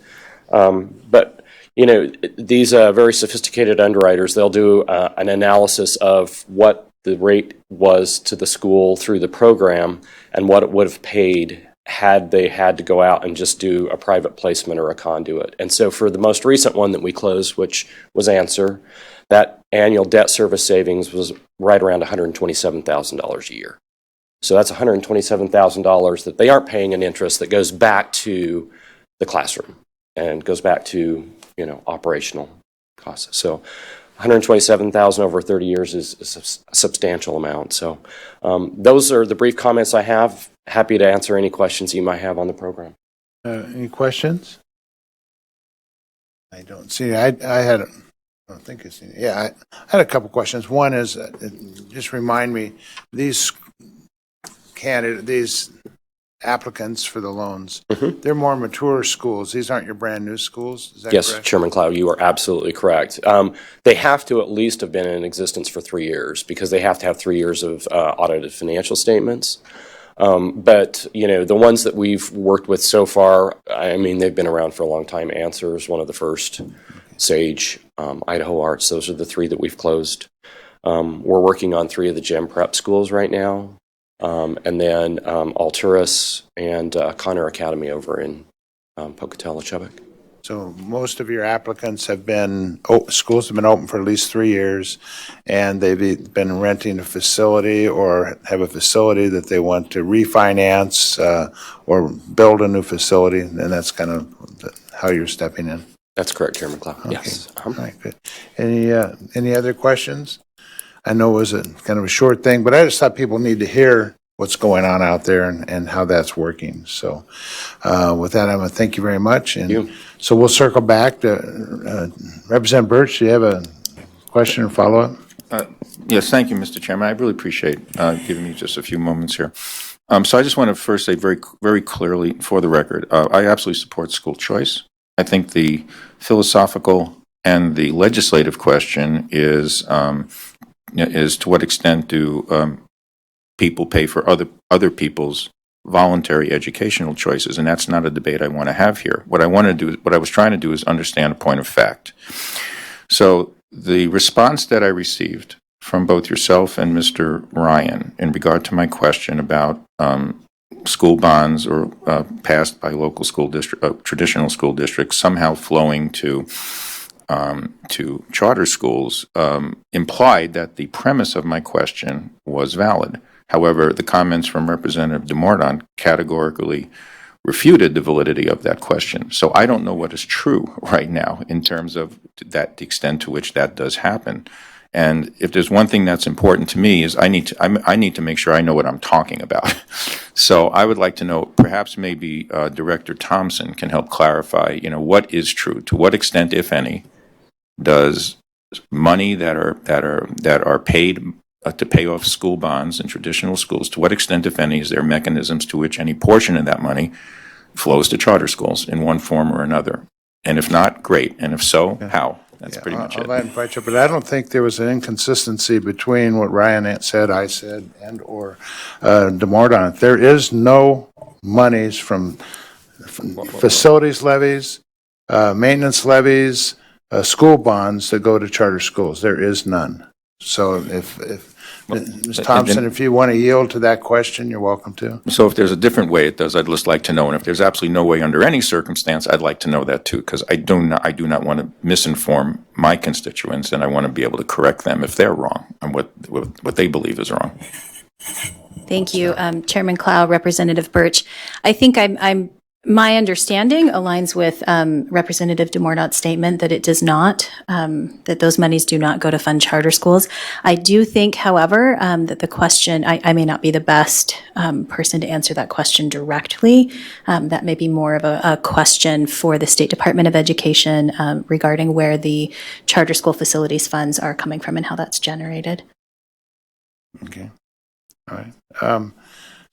but you know, these very sophisticated underwriters, they'll do an analysis of what the rate was to the school through the program and what it would have paid had they had to go out and just do a private placement or a conduit. And so for the most recent one that we closed, which was Answer, that annual debt service savings was right around $127,000 a year. So that's $127,000 that they aren't paying in interest that goes back to the classroom and goes back to, you know, operational costs. So $127,000 over 30 years is a substantial amount. So those are the brief comments I have. Happy to answer any questions you might have on the program. Any questions? I don't see. I don't think it's. Yeah, I had a couple questions. One is, just remind me, these applicants for the loans, they're more mature schools. These aren't your brand-new schools, is that Yes, correct? Chairman Clow, you are absolutely correct. They have to at least have been in existence for 3 years because they have to have 3 years of audited financial statements. But, you know, the ones that we've worked with so far, I mean, they've been around for a long time. Answers, one of the first, Sage, Idaho Arts, those are the 3 that we've closed. We're working on 3 of the gem prep schools right now. And then Alturas and Connor Academy over in Pocatello, Chubbuck. So most of your applicants have been, schools have been open for at least 3 years, and they've been renting a facility or have a facility that they want to refinance or build a new facility, and that's kind of how you're stepping in. That's correct, Chairman Clow. Yes. All right, good. Any other questions? I know it was a kind of a short thing, but I just thought people need to hear what's going on out there and how that's working. So with that, I'm going to thank you very much. And so we'll circle back to Representative Birch. Do you have a question or follow-up? Yes, thank you, Mr. Chairman. I really appreciate giving me just a few moments here. So I just want to first say very, very clearly for the record, I absolutely support school choice. I think the philosophical and the legislative question is to what extent do people pay for other people's voluntary educational choices, and that's not a debate I want to have here. What I was trying to do is understand a point of fact. So the response that I received from both yourself and Mr. Ryan in regard to my question about school bonds or passed by local school district, traditional school districts somehow flowing to charter schools implied that the premise of my question was valid. However, the comments from Representative DeMordaunt categorically refuted the validity of that question. So I don't know what is true right now in terms of that, the extent to which that does happen. And if there's one thing that's important to me is I need to make sure I know what I'm talking about. So I would like to know, perhaps maybe Director Thompson can help clarify, what is true. To what extent, if any, does money that are paid to pay off school bonds in traditional schools, to what extent, if any, is there mechanisms to which any portion of that money flows to charter schools in one form or another? And if not, great. And if so, how? That's pretty much it. I'll invite you, but I don't think there was an inconsistency between what Ryan said, I said, and or DeMordaunt. There is no monies from facilities levies, maintenance levies, school bonds that go to charter schools. There is none. So if Ms. Thompson, if you want to yield to that question, you're welcome to. So if there's a different way it does, I'd just like to know. And if there's absolutely no way under any circumstance, I'd like to know that too, because I do not want to misinform my constituents, and I want to be able to correct them if they're wrong on what they believe is wrong. Thank you, Chairman Clow, Representative Birch. I think my understanding aligns with Representative DeMordaunt's statement that it does not, that those monies do not go to fund charter schools. I do think, however, that the question, I may not be the best person to answer that question directly. That may be more of a question for the State Department of Education regarding where the charter school facilities funds are coming from and how that's generated. Okay. All right.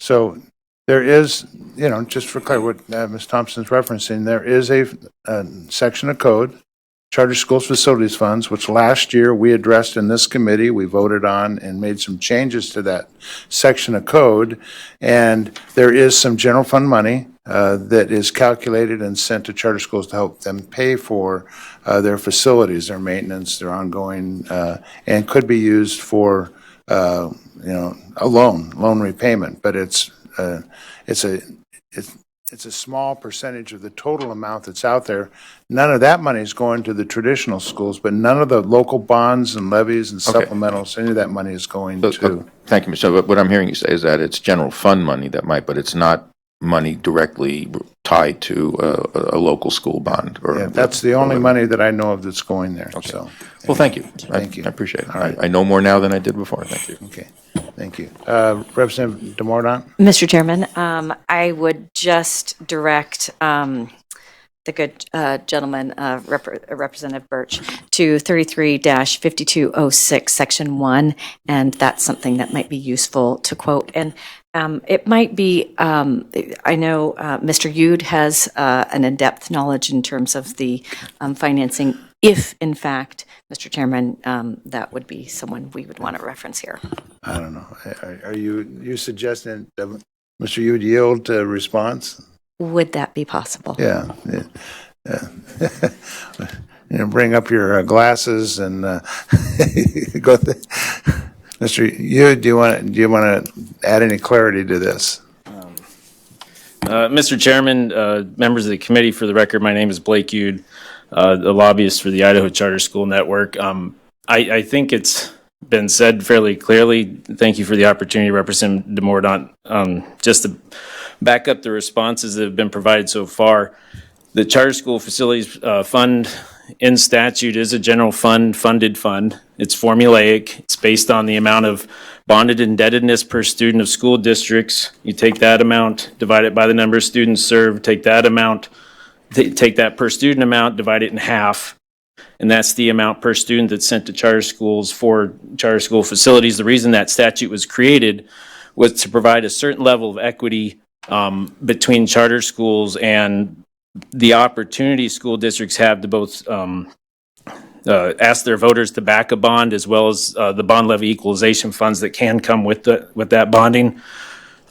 So there is, just for clarity, what Ms. Thompson's referencing, there is a section of code, Charter Schools Facilities Funds, which last year we addressed in this committee. We voted on and made some changes to that section of code. And there is some general fund money that is calculated and sent to charter schools to help them pay for their facilities, their maintenance, their ongoing, and could be used for, a loan repayment. But it's a small percentage of the total amount that's out there. None of that money is going to the traditional schools, but none of the local bonds and levies and supplementals, any of that money is going to. Thank you, Mr. So what I'm hearing you say is that it's general fund money but it's not money directly tied to a local school bond. That's the only money that I know of that's going there. Okay. So, well, thank you. Thank you. I appreciate it. All right. I know more now than I did before. Thank you. Okay. Thank you. Representative DeMordaunt? Mr. Chairman, I would just direct the good gentleman, Representative Birch, to 33-5206, Section 1, and that's something that might be useful to quote. And it might be, I know Mr. Yude has an in-depth knowledge in terms of the financing, if in fact, Mr. Chairman, that would be someone we would want to reference here. I don't know. Are you suggesting that Mr. Yude yield to response? Would that be possible? Yeah. Bring up your glasses and go. Mr. Yude, do you want to add any clarity to this? Mr. Chairman, members of the committee, for the record, my name is Blake Yude, the lobbyist for the Idaho Charter School Network. I think it's been said fairly clearly. Thank you for the opportunity, Representative DeMordaunt. Just to back up the responses that have been provided so far, the Charter School Facilities Fund in statute is a general fund, funded fund. It's formulaic. It's based on the amount of bonded indebtedness per student of school districts. You take that amount, divide it by the number of students served, take that amount, take that per student amount, divide it in half, and that's the amount per student that's sent to charter schools for charter school facilities. The reason that statute was created was to provide a certain level of equity between charter schools and the opportunity school districts have to both ask their voters to back a bond, as well as the bond levy equalization funds that can come with that bonding.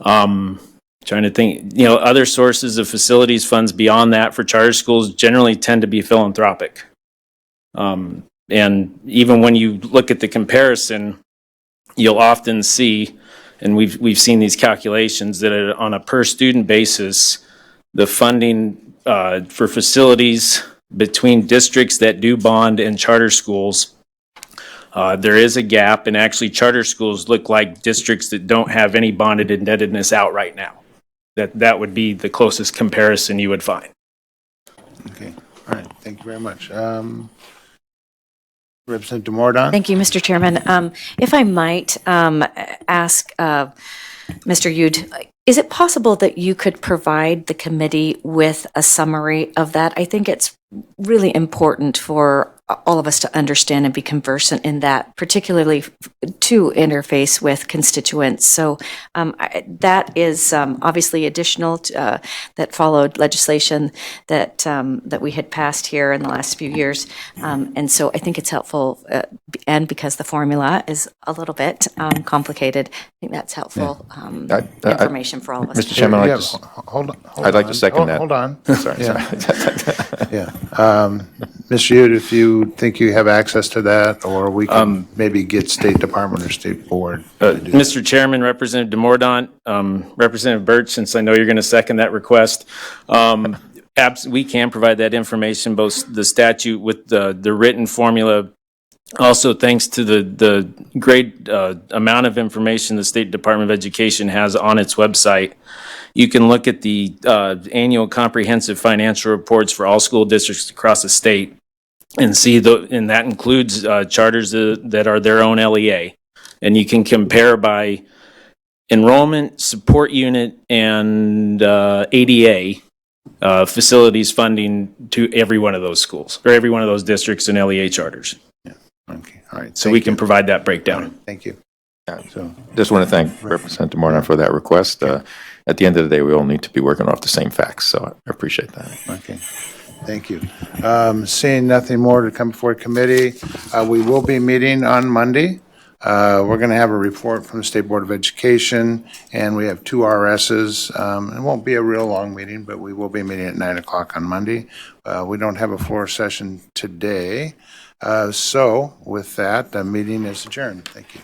Trying to think, other sources of facilities funds beyond that for charter schools generally tend to be philanthropic. And even when you look at the comparison, you'll often see, and we've seen these calculations, that on a per student basis, the funding for facilities between districts that do bond and charter schools, there is a gap, and actually charter schools look like districts that don't have any bonded indebtedness out right now. That would be the closest comparison you would find. Okay. All right. Thank you very much. Representative DeMordaunt? Thank you, Mr. Chairman. If I might ask Mr. Yude, is it possible that you could provide the committee with a summary of that? I think it's really important for all of us to understand and be conversant in that, particularly to interface with constituents. So that is obviously additional to, that followed legislation that we had passed here in the last few years. And so I think it's helpful, and because the formula is a little bit complicated, I think that's helpful information for all of us. Mr. Chairman, I'd like to second that. Hold on. Sorry. Yeah. Mr. Yude, if you think you have access to that, or we can maybe get State Department or State Board. Mr. Chairman, Representative DeMordaunt, Representative Birch, since I know you're going to second that request, we can provide that information, both the statute with the written formula. Also, thanks to the great amount of information the State Department of Education has on its website, you can look at the annual comprehensive financial reports for all school districts across the state and see, and that includes charters that are their own LEA. And you can compare by enrollment, support unit, and ADA facilities funding to every one of those schools, or every one of those districts and LEA charters. Yeah. Okay. All right. So we can provide that breakdown. Thank you. So just want to thank Representative Morton for that request. At the end of the day, we all need to be working off the same facts, so I appreciate that. Okay. Thank you. Seeing nothing more to come before committee, we will be meeting on Monday. We're going to have a report from the State Board of Education, and we have 2 RSs. It won't be a real long meeting, but we will be meeting at 9 o'clock on Monday. We don't have a floor session today. So with that, the meeting is adjourned. Thank you.